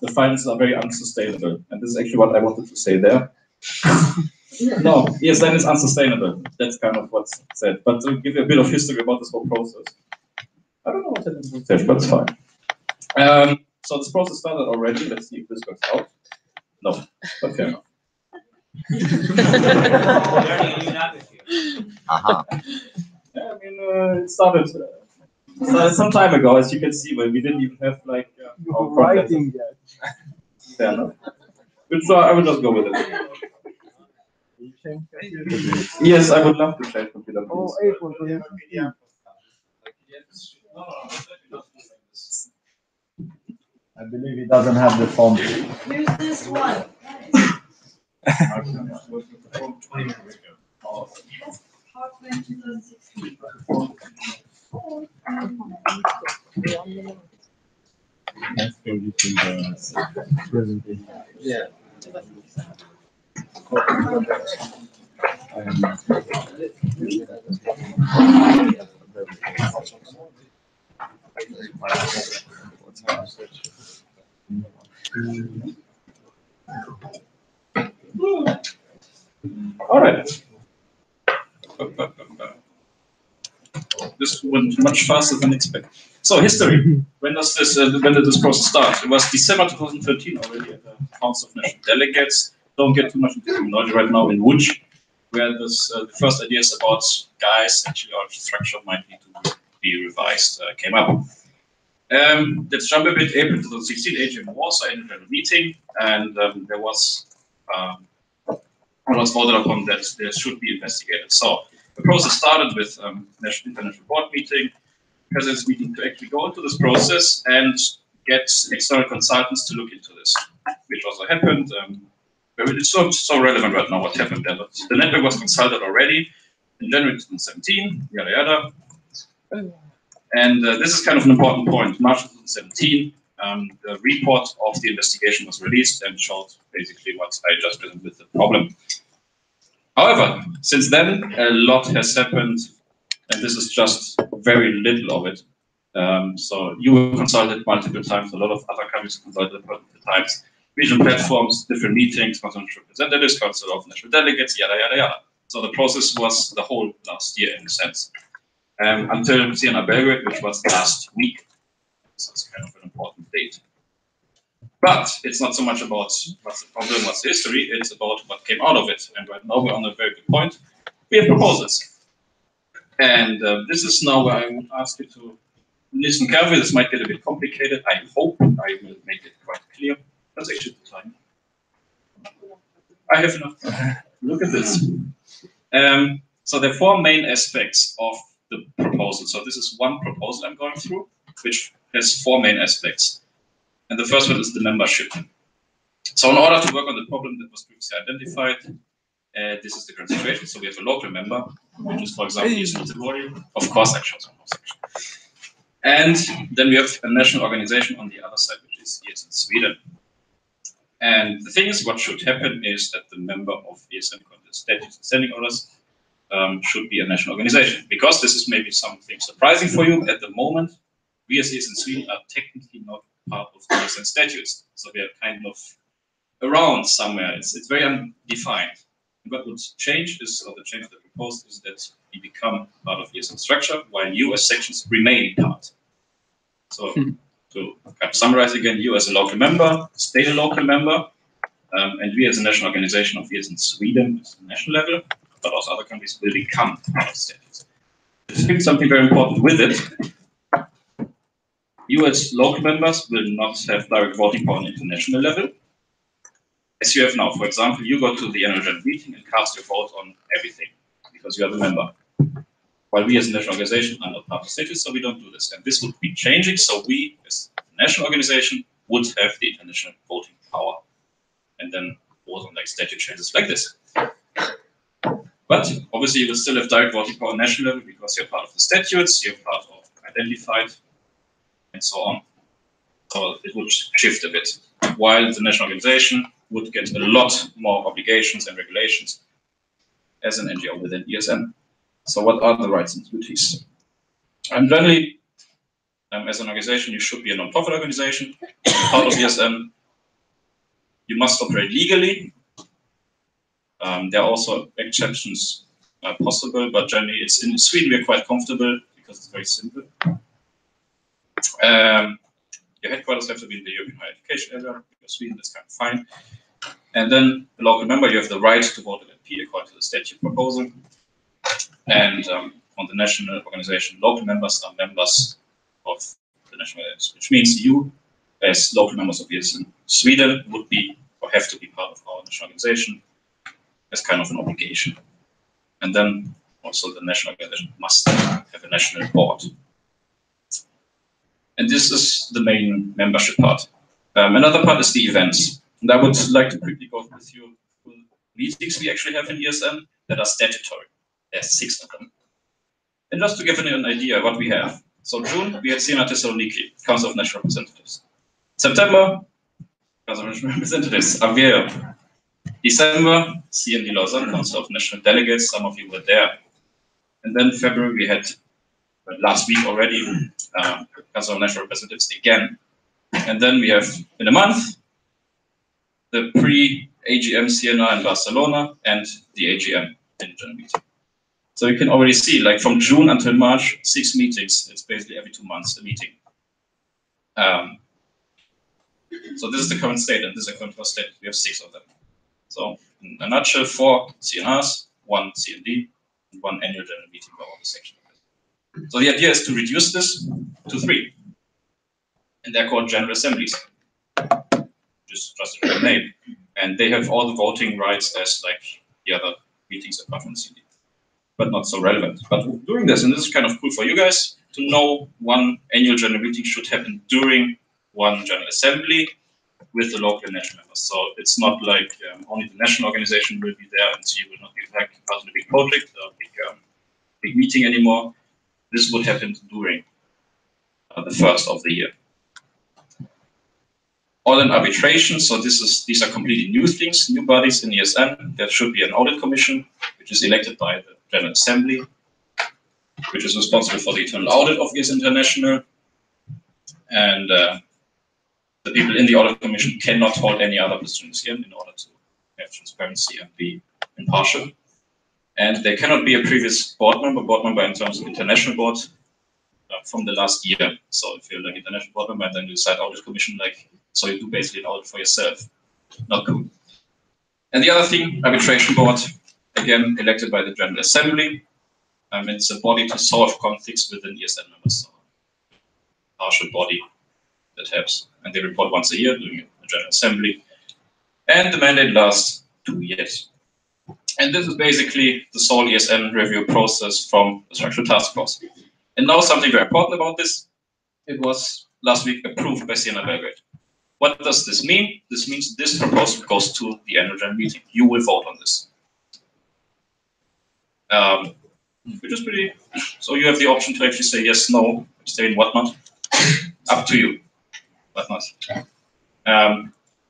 the finances are very unsustainable. And this is actually what I wanted to say there. No, ESN is unsustainable. That's kind of what's said. But to give you a bit of history about this whole process. I don't know what happened in research, but it's fine. So this process started already. Let's see if this works out. No, but fair enough. Yeah, I mean, it started some time ago, as you can see, when we didn't even have like our writing yet. Fair enough. So I will just go with it. Yes, I would love to change computer. Oh, April, yeah. I believe he doesn't have the font. Use this one. PowerPoint 2016. Let's go to the presentation. Yeah. All right. This went much faster than expected. So history. When did this process start? It was December 2013 already at the Council of National Delegates. Don't get too much into terminology right now in Łódź, where this the first ideas about guys actually our structure might need to be revised came up. Let's jump a bit. April 2016, AGM Warsaw annual meeting, and there was voted upon that there should be investigated. So the process started with international board meeting, president's meeting to actually go into this process and get external consultants to look into this, which also happened. It's not so relevant right now what happened there, but the network was consulted already in January 2017, yada yada. And this is kind of an important point. March 2017, the report of the investigation was released and showed basically what I just presented with the problem. However, since then, a lot has happened, and this is just very little of it. So you were consulted multiple times, a lot of other countries consulted multiple times, regional platforms, different meetings, council of representatives, council of national delegates, yada, yada, yada. So the process was the whole last year in a sense. Until Siena Belgrade, which was last week. So it's kind of an important date. But it's not so much about what's the problem, what's the history, it's about what came out of it. And right now we're on a very good point. We have proposals. And this is now where I would ask you to listen carefully. This might get a bit complicated. I hope I will make it quite clear. That's actually the time. I have enough time. Look at this. So there are four main aspects of the proposal. So this is one proposal I'm going through, which has four main aspects. And the first one is the membership. So in order to work on the problem that was previously identified, this is the current situation. So we have a local member, which is, for example, ESN. Of course, I showed some more section. And then we have a national organization on the other side, which is ESN Sweden. And the thing is, what should happen is that the member of ESN statutes and standing orders should be a national organization. Because this is maybe something surprising for you at the moment, we as ESN Sweden are technically not part of the ESN statutes. So we are kind of around somewhere. It's very undefined. What would change is, or the change that proposed is that we become part of ESN structure, while you as sections remain part. So to kind of summarize again, you as a local member, stay a local member, and we as a national organization of ESN Sweden at the national level, but also other countries will become part of statutes. There's something very important with it. You as local members will not have direct voting power on international level, as you have now. For example, you go to the annual general meeting and cast your vote on everything because you are the member. While we as a national organization are not part of statutes, so we don't do this. And this would be changing, so we as a national organization would have the international voting power and then vote on like statute changes like this. But obviously you will still have direct voting power on national level because you're part of the statutes, you're part of identified, and so on. So it would shift a bit. While the national organization would get a lot more obligations and regulations as an NGO within ESN. So what are the rights and duties? And generally, as an organization, you should be a non-profit organization, part of ESN. You must operate legally. There are also exceptions possible, but generally, it's in Sweden we're quite comfortable because it's very simple. Your headquarters have to be in the European higher education area. Because Sweden, that's kind of fine. And then the local member, you have the right to vote at MP according to the statute proposal. And on the national organization, local members are members of the national organization, which means you, as local members of ESN Sweden, would be or have to be part of our national organization as kind of an obligation. And then also the national organization must have a national board. And this is the main membership part. Another part is the events. And I would like to quickly go with you through meetings we actually have in ESN that are statutory. There's 6 of them. And just to give you an idea what we have. So June, we had Sena Thessaloniki, Council of National Representatives. September, Council of National Representatives, Aveiro. December, CND Lausanne, Council of National Delegates, some of you were there. And then February, we had, last week already, Council of National Representatives again. And then we have, in a month, the pre-AGM CNR in Barcelona and the AGM in the general meeting. So you can already see, like from June until March, 6 meetings. It's basically every 2 months a meeting. So this is the current state, and this is the current state. We have 6 of them. So in a nutshell, 4 CNRs, 1 CND, and 1 annual general meeting by all the sections. So the idea is to reduce this to 3. And they're called general assemblies, just a name. And they have all the voting rights as like the other meetings apart from the CND. But not so relevant. But doing this, and this is kind of cool for you guys, to know 1 annual general meeting should happen during 1 general assembly with the local and national members. So it's not like only the national organization will be there and so you will not be part of the big project or big meeting anymore. This would happen during the first of the year. All in arbitration, so these are completely new things, new bodies in ESN. There should be an audit commission, which is elected by the General Assembly, which is responsible for the internal audit of ESN International. And the people in the audit commission cannot hold any other positions here in order to have transparency and be impartial. And they cannot be a previous board member in terms of international board from the last year. So if you're like international board member and then you decide audit commission, like, so you do basically an audit for yourself. Not cool. And the other thing, arbitration board, again, elected by the General Assembly. It's a body to solve conflicts within ESN members. So a partial body that helps. And they report once a year during the General Assembly. And the mandate lasts do yet. And this is basically the sole ESN review process from the Structural Task Force. And now something very important about this. It was last week approved by Siena Belgrade. What does this mean? This means this proposal goes to the annual general meeting. You will vote on this. Which is pretty. So you have the option to actually say yes, no, abstain, whatnot. Up to you. Whatnot.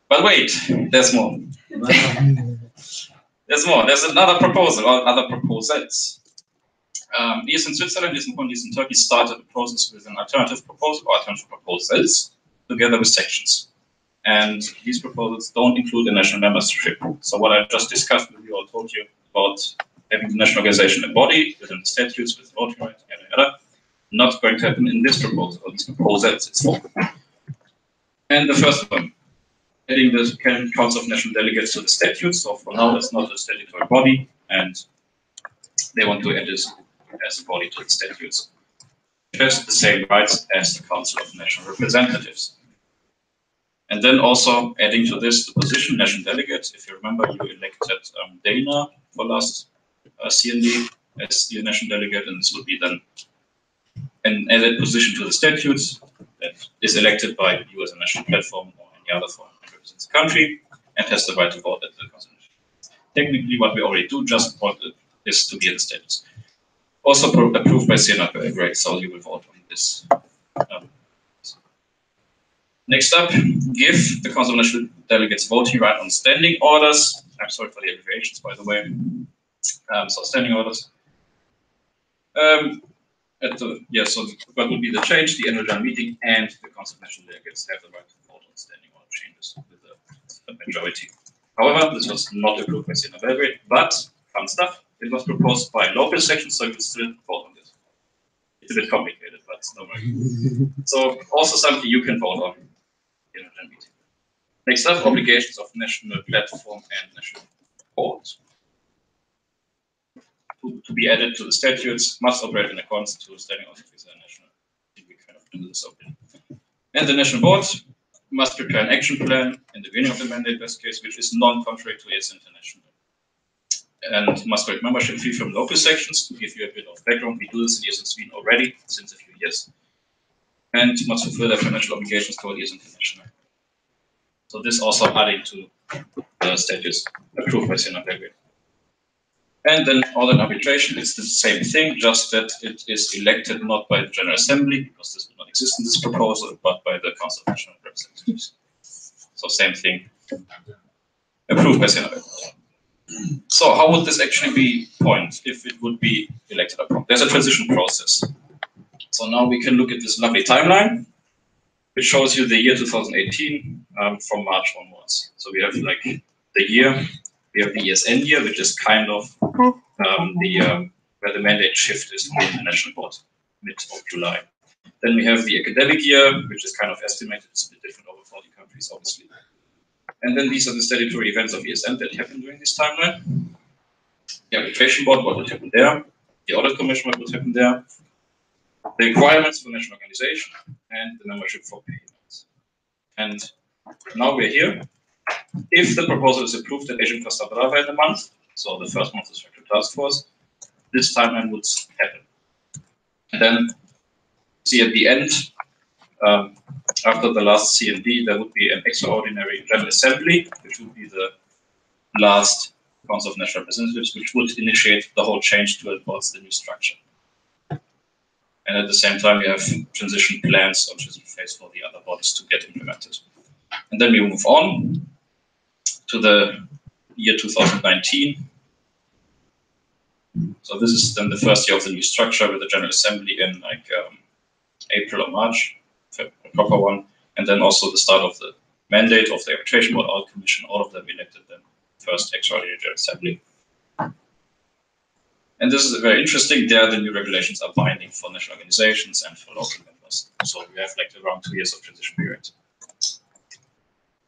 But wait, there's more. There's more. There's another proposal or other proposals. ES in Switzerland, ES in Poland, ES in Turkey started the process with an alternative proposal or alternative proposals together with sections. And these proposals don't include a national membership. So what I just discussed with you, I told you about having the national organization a body within the statutes with voting rights, yada, not going to happen in this proposal or these proposals itself. And the first one, adding the Council of National Delegates to the statutes. So for now, it's not a statutory body, and they want to add this as a body to the statutes. It has the same rights as the Council of National Representatives. And then also adding to this the position national delegates. If you remember, you elected Dana for last CND as the national delegate, and this would be then an added position to the statutes that is elected by you as a national platform or any other form that represents the country and has the right to vote at the constitution. Technically, what we already do, just want this to be in the statutes. Also approved by Siena Belgrade, so you will vote on this. Next up, give the Council of National Delegates voting right on standing orders. I'm sorry for the abbreviations, by the way. So standing orders. So what would be the change? The annual general meeting and the Council of National Delegates have the right to vote on standing order changes with a majority. However, this was not approved by Siena Belgrade, but fun stuff. It was proposed by local sections, so you can still vote on this. It's a bit complicated, but it's no worry. So also something you can vote on. Next up, obligations of national platform and national board. To be added to the statutes, must operate in accordance to standing orders with the national. I think we kind of do this already. And the national board must prepare an action plan in the beginning of the mandate best case, which is non-contrary to ES International. And must collect membership fee from local sections. To give you a bit of background, we do this in ES in Sweden already since a few years. And must fulfill their financial obligations toward ES International. So this also adding to the statutes approved by Siena Belgrade. And then audit arbitration is the same thing, just that it is elected not by the General Assembly, because this would not exist in this proposal, but by the Council of National Representatives. So same thing, approved by Siena Belgrade. So how would this actually be point if it would be elected upon? There's a transition process. So now we can look at this lovely timeline, which shows you the year 2018 from March onwards. So we have like the year, we have the ESN year, which is kind of where the mandate shift is in the national board, mid of July. Then we have the academic year, which is kind of estimated, it's a bit different over 40 countries, obviously. And then these are the statutory events of ESN that happen during this timeline. The arbitration board, what would happen there? The audit commission, what would happen there? The requirements for national organization and the membership for payments. And now we're here. If the proposal is approved at Asian Costa Brava in a month, so the first month of the Structural Task Force, this timeline would happen. And then, see at the end, after the last CND, there would be an extraordinary General Assembly, which would be the last Council of National Representatives, which would initiate the whole change towards the new structure. And at the same time, we have transition plans or transition phase for the other bodies to get implemented. And then we move on to the year 2019. So this is then the first year of the new structure with the General Assembly in like April or March, a proper one. And then also the start of the mandate of the arbitration board, audit commission, all of them elected then first extraordinary General Assembly. And this is very interesting. There, the new regulations are binding for national organizations and for local members. So we have like around 2 years of transition period.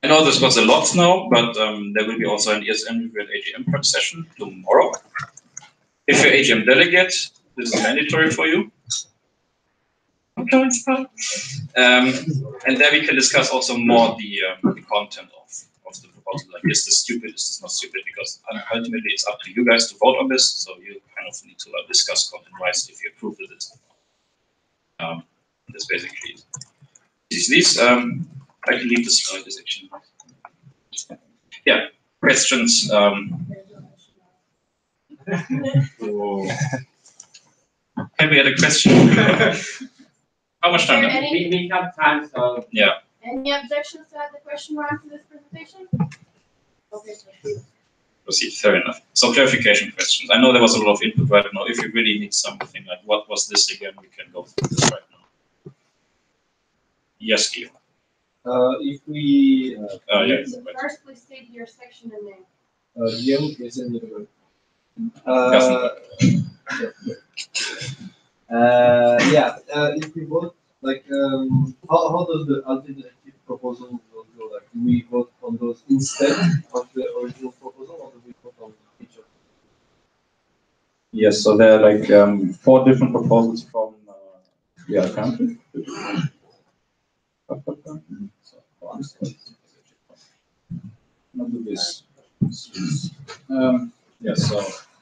I know this was a lot now, but there will be also an ESN review and AGM prep session tomorrow. If you're AGM delegate, this is mandatory for you. And there we can discuss also more the content of the proposal. Like, is this stupid? Is this not stupid? Because because ultimately it's up to you guys to vote on this. So you kind of need to discuss content-wise if you approve with it. That's basically it. These I can leave this section. Yeah, questions. Have we had a question? How much time? We have time, so yeah. Any objections to add the question mark to this presentation? Okay. Proceed. Fair enough. So clarification questions. I know there was a lot of input right now. If you really need something like what was this again, we can go through this right now. Yes, Guillaume. If we yes, First, please state your section and name. Guillaume is in the if we vote, like, how does the alternative proposal go? Like, do we vote on those instead of the original proposal, or do we vote on each of them? Yes, so there are like 4 different proposals from the alternative. I'll do this. Yes, so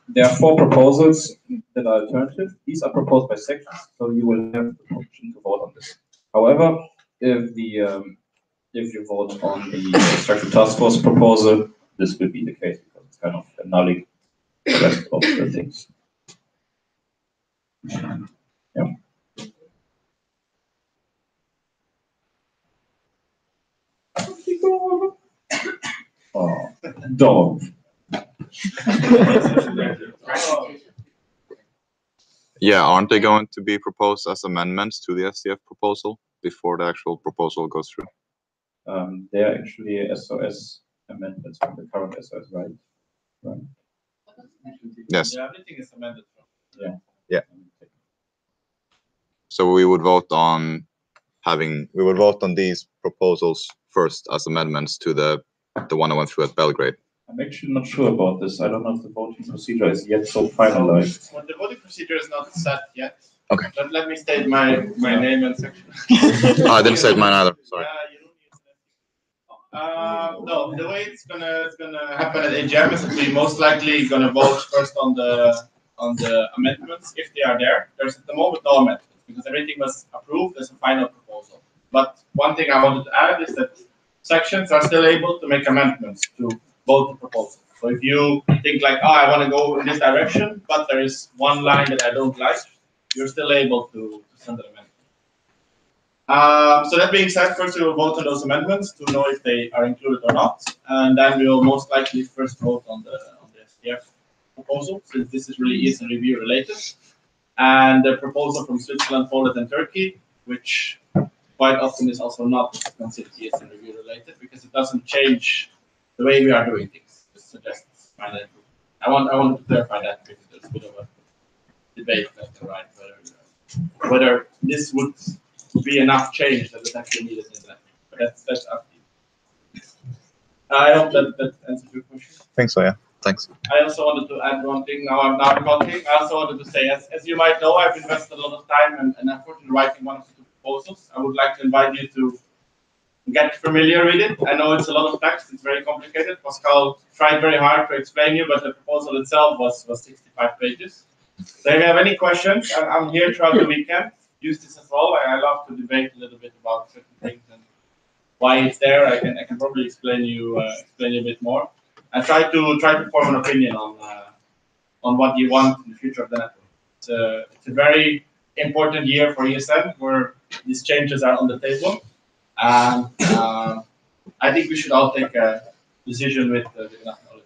there are 4 proposals that are alternative. These are proposed by sections, so you will have the option to vote on this. However, if you vote on the structural task force proposal, this will be the case because it's kind of annulling the rest of the things. Yeah. Oh, dog. Yeah, aren't they going to be proposed as amendments to the SDF proposal before the actual proposal goes through? They're actually SOS amendments from the current SOS, right? Right. Yes. Yeah, everything is amended from. Yeah. Yeah. So we would vote on these proposals first as amendments to the one I went through at Belgrade. I'm actually not sure about this. I don't know if the voting procedure is yet so finalized. Well, the voting procedure is not set yet. Okay. But let me state my name and section. I didn't state mine either. Sorry. No, the way it's gonna happen at AGM is that we most likely gonna vote first on the amendments if they are there. There's at the moment no amendments because everything was approved as a final proposal. But one thing I wanted to add is that sections are still able to make amendments to both the proposals. So if you think like, oh, I want to go in this direction, but there is one line that I don't like, you're still able to send an amendment. So that being said, first we will vote on those amendments to know if they are included or not, and then we will most likely first vote on the SDF proposal, since this is really is review related, and the proposal from Switzerland, Poland, and Turkey, which quite often is also not considered ESN review related because it doesn't change the way we are doing things. It suggests minor improvement. I want to clarify that because there's a bit of a debate left and right whether this would be enough change that is actually needed in that. But that's up to you. I hope that answers your question. I think so, yeah. Thanks. I also wanted to add one thing. Now I'm talking. I also wanted to say, as you might know, I've invested a lot of time and effort in writing one of the 2 proposals. I would like to invite you to get familiar with it. I know it's a lot of text. It's very complicated. Pascal tried very hard to explain you, but the proposal itself was 65 pages. So if you have any questions, I'm here throughout the weekend. Use this as well. I love to debate a little bit about certain things and why it's there. I can probably explain you a bit more. And try to form an opinion on what you want in the future of the network. It's a very important year for ESN where these changes are on the table, and I think we should all take a decision with enough knowledge.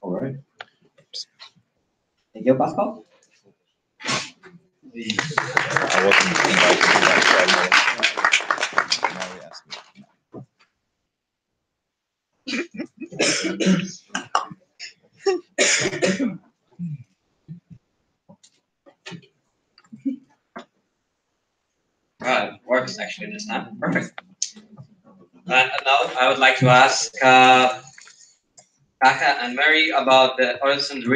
All right. Thank you, Pascal. I wasn't invited to that, so now he asked me. Right, it works actually this time. Perfect. And now I would like to ask Kaka and Mary about the Öresund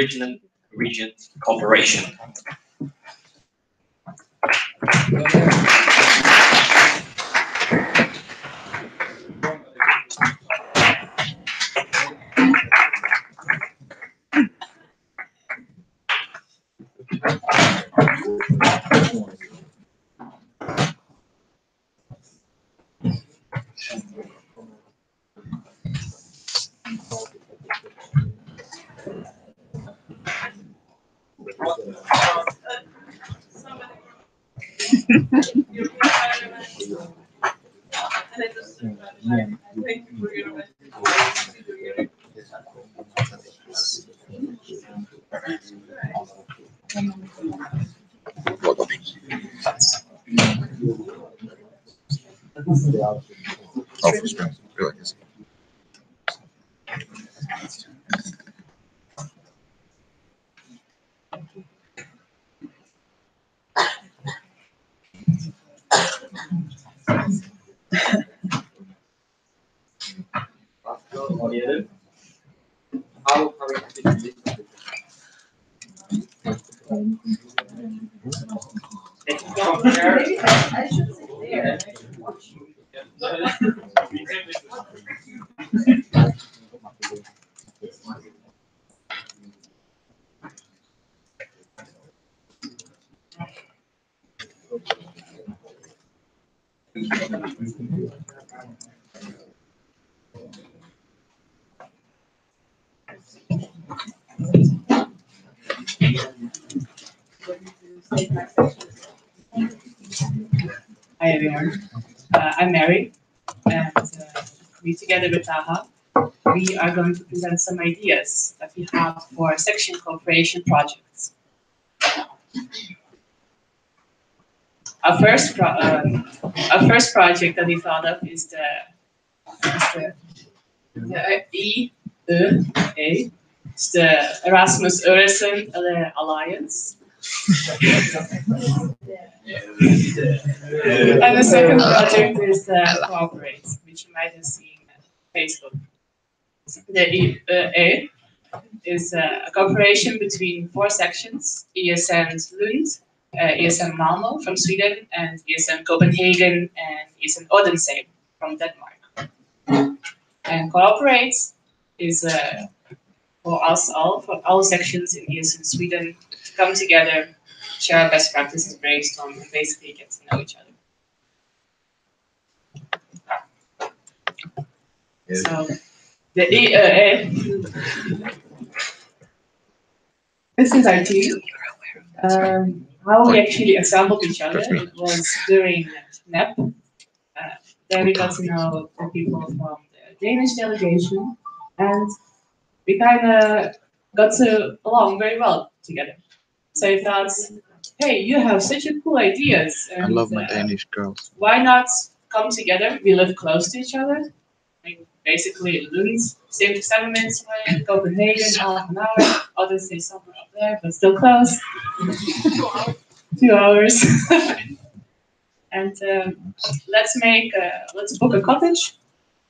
rigid cooperation. Maybe I should sit there and I should watch you. Hi everyone. I'm Mary, and we together with Taha, we are going to present some ideas that we have for section cooperation projects. Our first project that we thought of is the EEA. It's the Erasmus Eurasian Alliance. And the second project is Cooperate, which you might have seen on Facebook. The EEA is a cooperation between 4 sections: ESN Lund, ESN Malmö from Sweden, and ESN Copenhagen and ESN Odense from Denmark. And Cooperate is for all sections in ESN Sweden to come together, share best practices, brainstorm, and basically get to know each other. So the EEA, this is our team. How we actually assembled each other, it was during NEP. There we got to know the people from the Danish delegation, and we kind of got along very well together. So I thought, hey, you have such a cool ideas. And, I love my Danish girls. Why not come together? We live close to each other. Like basically Lund, 7 minutes away, Copenhagen, half an hour. Others say somewhere up there, but still close. 2 hours. And let's book a cottage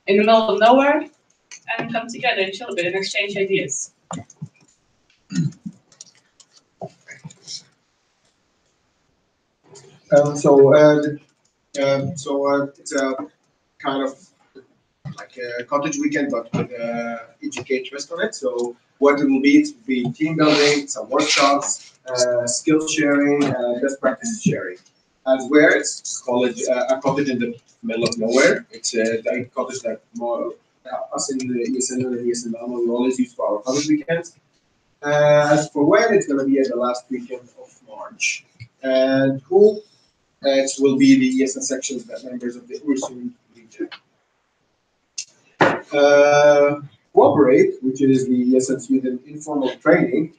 in the middle of nowhere and come together and chill a bit and exchange ideas. It's a kind of like a cottage weekend, but with educate twist on it. So what it will be team building, some workshops, skill sharing, best practices sharing. As where it's called a cottage in the middle of nowhere. It's a cottage that more us in the ESN and the ESN we always use for our cottage weekends. As for when, it's going to be at the last weekend of March. And who? It will be the ESN sections that members of the Ursun region. Cooperate, which is the ESN Sweden informal training.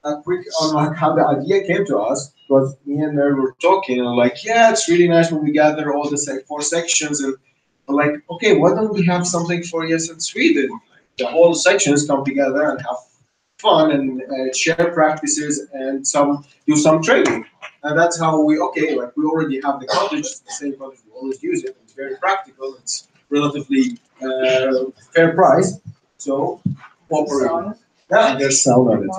A quick on like how the idea came to us was me and Mary were talking and like, yeah, it's really nice when we gather all the 4 sections and like, okay, why don't we have something for ESN Sweden? The whole sections come together and have fun and share practices and do some training. And that's how we already have the cottage, it's the same cottage, we always use it, it's very practical, it's relatively fair price, so cooperate. Yeah, there's sound on it.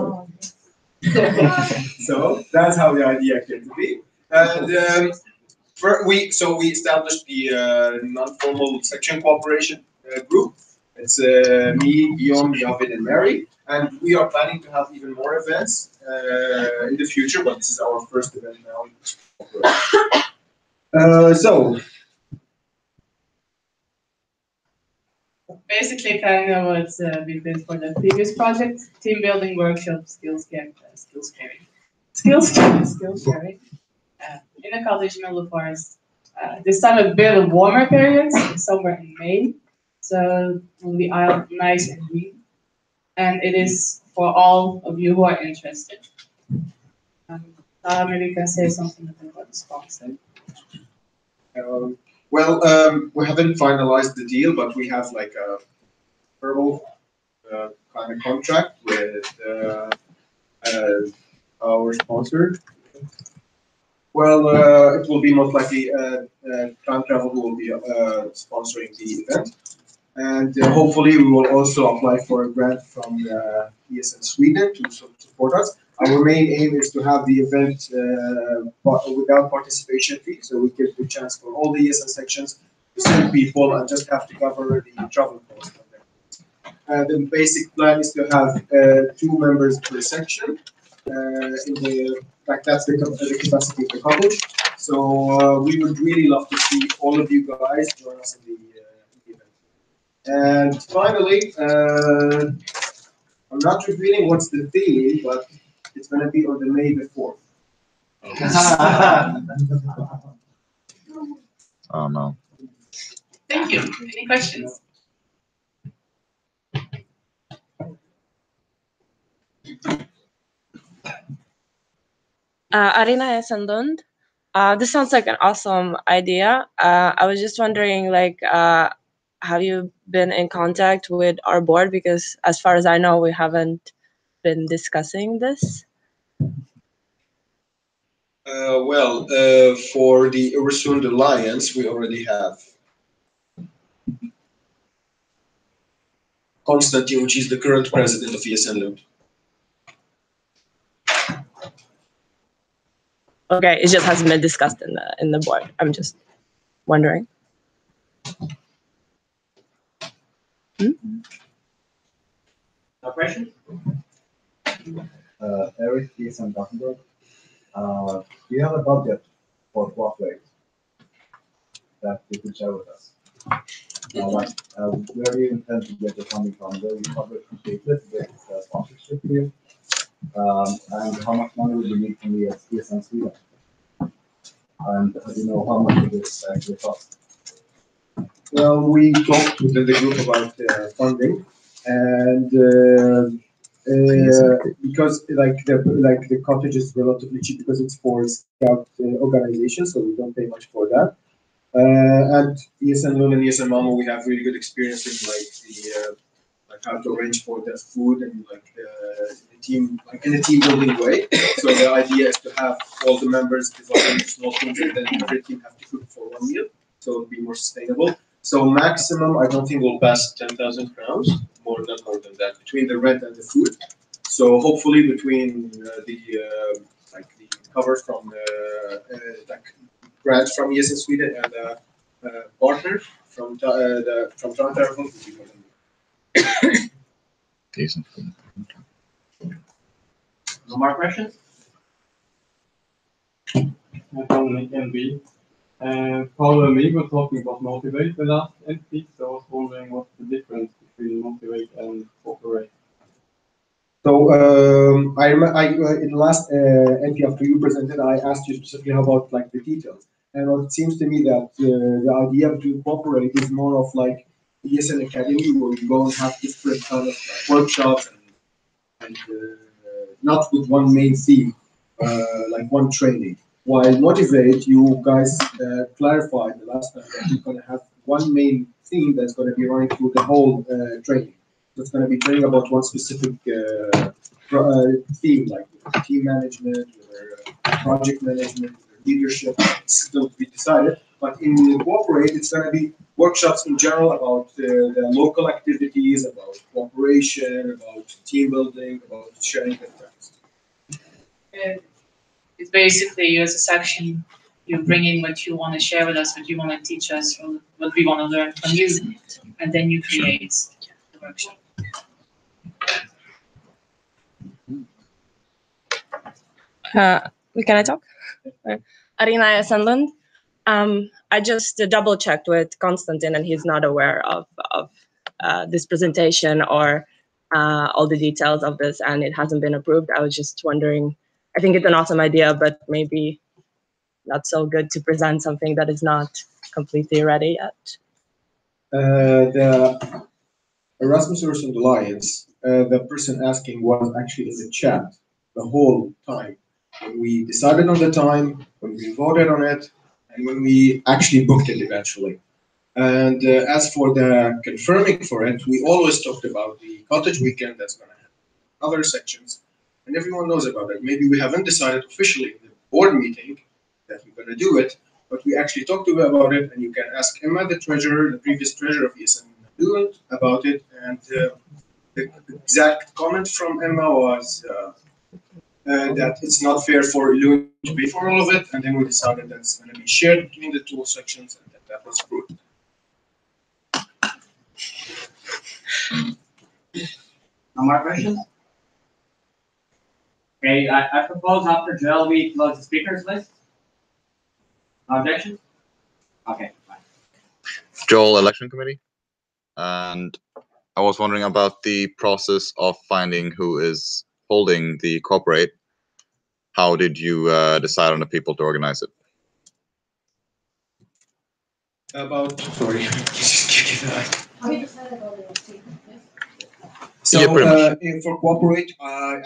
So that's how the idea came to be. And we established the non-formal section cooperation group. It's me, Guillaume, David, and Mary, and we are planning to have even more events in the future. But this is our first event now. So Basically, kind of what we did for the previous project: team building workshop, skills sharing, in a cottage in the forest. This time a bit of warmer periods, somewhere in May, so it will be out nice and green, and it is for all of you who are interested. Maybe you can say something about the sponsor. We haven't finalized the deal, but we have like a verbal kind of contract with our sponsor. Well, it will be most likely Time Travel who will be sponsoring the event. And hopefully we will also apply for a grant from ESN Sweden to support us. Our main aim is to have the event without participation fee, so we give the chance for all the ESN sections to send people and just have to cover the travel costs. The basic plan is to have 2 members per section. That's the capacity of the college. So we would really love to see all of you guys join us in the event. And finally, I'm not revealing what's the theme, but it's going to be on the May the 4th. Oh no. Thank you. Any questions? Arina Esandund. This sounds like an awesome idea. I was just wondering, like, have you been in contact with our board? Because as far as I know, we haven't been discussing this. For the Öresund Alliance, we already have Konstantin, which is the current president of ESN Lund. Okay, it just hasn't been discussed in the board. I'm just wondering. No questions? Eric from Gothenburg. Do you have a budget for cooperate that you could share with us? Where do you intend to get the funding from? Will you cover it completely with sponsorship here? And how much money would you need from the ESN Sweden? And do you know how much it is actually cost? Well, we talked within the group about funding, and because the cottage is relatively cheap because it's for scout organization, so we don't pay much for that. And ESN Lund and ESN Malmo, we have really good experience in like how to arrange for the food and the team, like in a team building way. So the idea is to have all the members divided into small teams, and then every team have to cook for one meal, so it'll be more sustainable. So maximum, I don't think we'll pass 10,000 crowns, more than that, between the rent and the food. So hopefully between the cover from grant from ESN Sweden and partner from Trondheim. Decent. No more questions? Dominic MB. Paul and me were talking about motivate the last entity, so I was wondering what's the difference between motivate and cooperate. So in the last entry after you presented, I asked you specifically about like the details, and it seems to me that the idea to cooperate is more of like ESN Academy, where you go and have different kind of workshops and not with one main theme, like one training. While motivate, you guys clarified the last time that you're going to have one main theme that's going to be running through the whole training. So it's going to be training about one specific theme, like team management, or project management, or leadership, it's still to be decided. But in the Cooperate, it's going to be workshops in general about the local activities, about cooperation, about team building, about sharing good practice. It's basically you as a section, you bring in what you want to share with us, what you want to teach us, or what we want to learn from you, and then you create the workshop. Can I talk? Arina Sandlund. I just double checked with Konstantin, and he's not aware of this presentation or all the details of this, and it hasn't been approved. I was just wondering, I think it's an awesome idea, but maybe not so good to present something that is not completely ready yet. The Erasmus Horizon Alliance, the person asking was actually in the chat the whole time. When we decided on the time, when we voted on it, and when we actually booked it eventually. And as for the confirming for it, we always talked about the cottage weekend that's going to happen in other sections, and everyone knows about it. Maybe we haven't decided officially in the board meeting that we're going to do it, but we actually talked about it, and you can ask Emma, the treasurer, the previous treasurer of ESN, about it, and the exact comment from Emma was that it's not fair for Lund to pay for all of it, and then we decided that it's going to be shared between the two sections, and that was approved. No more questions? Okay, I propose after Joel we close the speakers list. No objections? Okay, fine. Joel, election committee, and I was wondering about the process of finding who is holding the Cooperate. How did you decide on the people to organize it? Sorry. So Yeah, pretty much. for Cooperate, I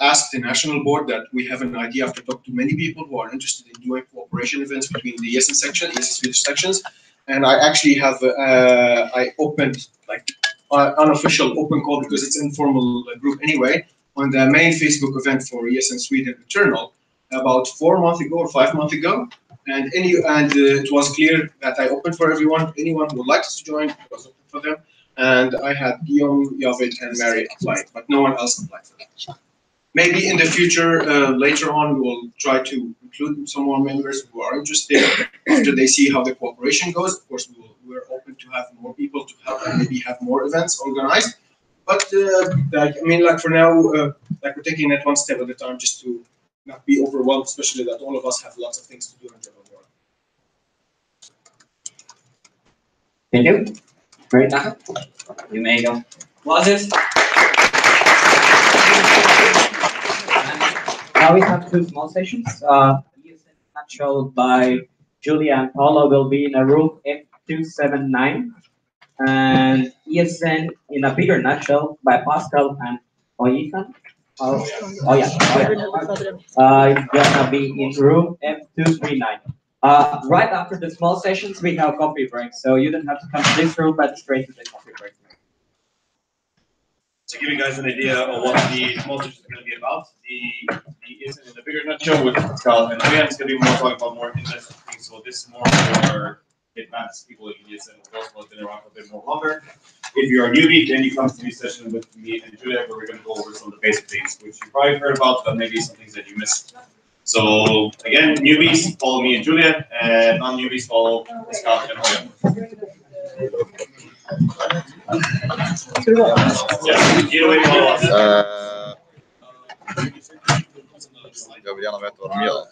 asked the national board that we have an idea after talking to many people who are interested in doing cooperation events between the ESN section, ESN Swedish sections, and I actually have I opened like unofficial open call because it's informal group anyway on the main Facebook event for ESN Sweden Eternal about 4 months ago or 5 months ago, and it was clear that I opened for everyone. Anyone who would like to join, it was open for them. And I had Guillaume, Yavid, and Mary apply, but no one else applied for that. Maybe in the future, later on, we will try to include some more members who are interested after they see how the cooperation goes. Of course, we're open to have more people to help and maybe have more events organized. But like for now, like we're taking it one step at a time just to not be overwhelmed, especially that all of us have lots of things to do in general work. Thank you. Great, Naka. You may go. Closes. Now we have two small sessions. ESN nutshell by Julia and Paula will be in a room F279, and ESN in a bigger nutshell by Pascal and Oisan. It's gonna be in room F239. Right after the small sessions, we have coffee breaks, so you don't have to come to this room, but straight to the coffee break. To give you guys an idea of what the small session is going to be about, the ESN in the bigger nutshell with Pascal and Julian is going to be more talking about more in-depth things. So this is more for advanced people in ESN who also have been around for a bit more longer. If you're a newbie, then you come to this session with me and Julia, where we're going to go over some of the basic things, which you probably heard about, but maybe some things that you missed. So again, newbies follow me and Julia, and non-newbies follow Pascal and Julian. Yeah, either way, follow us. Jag vill gärna veta vad de gör.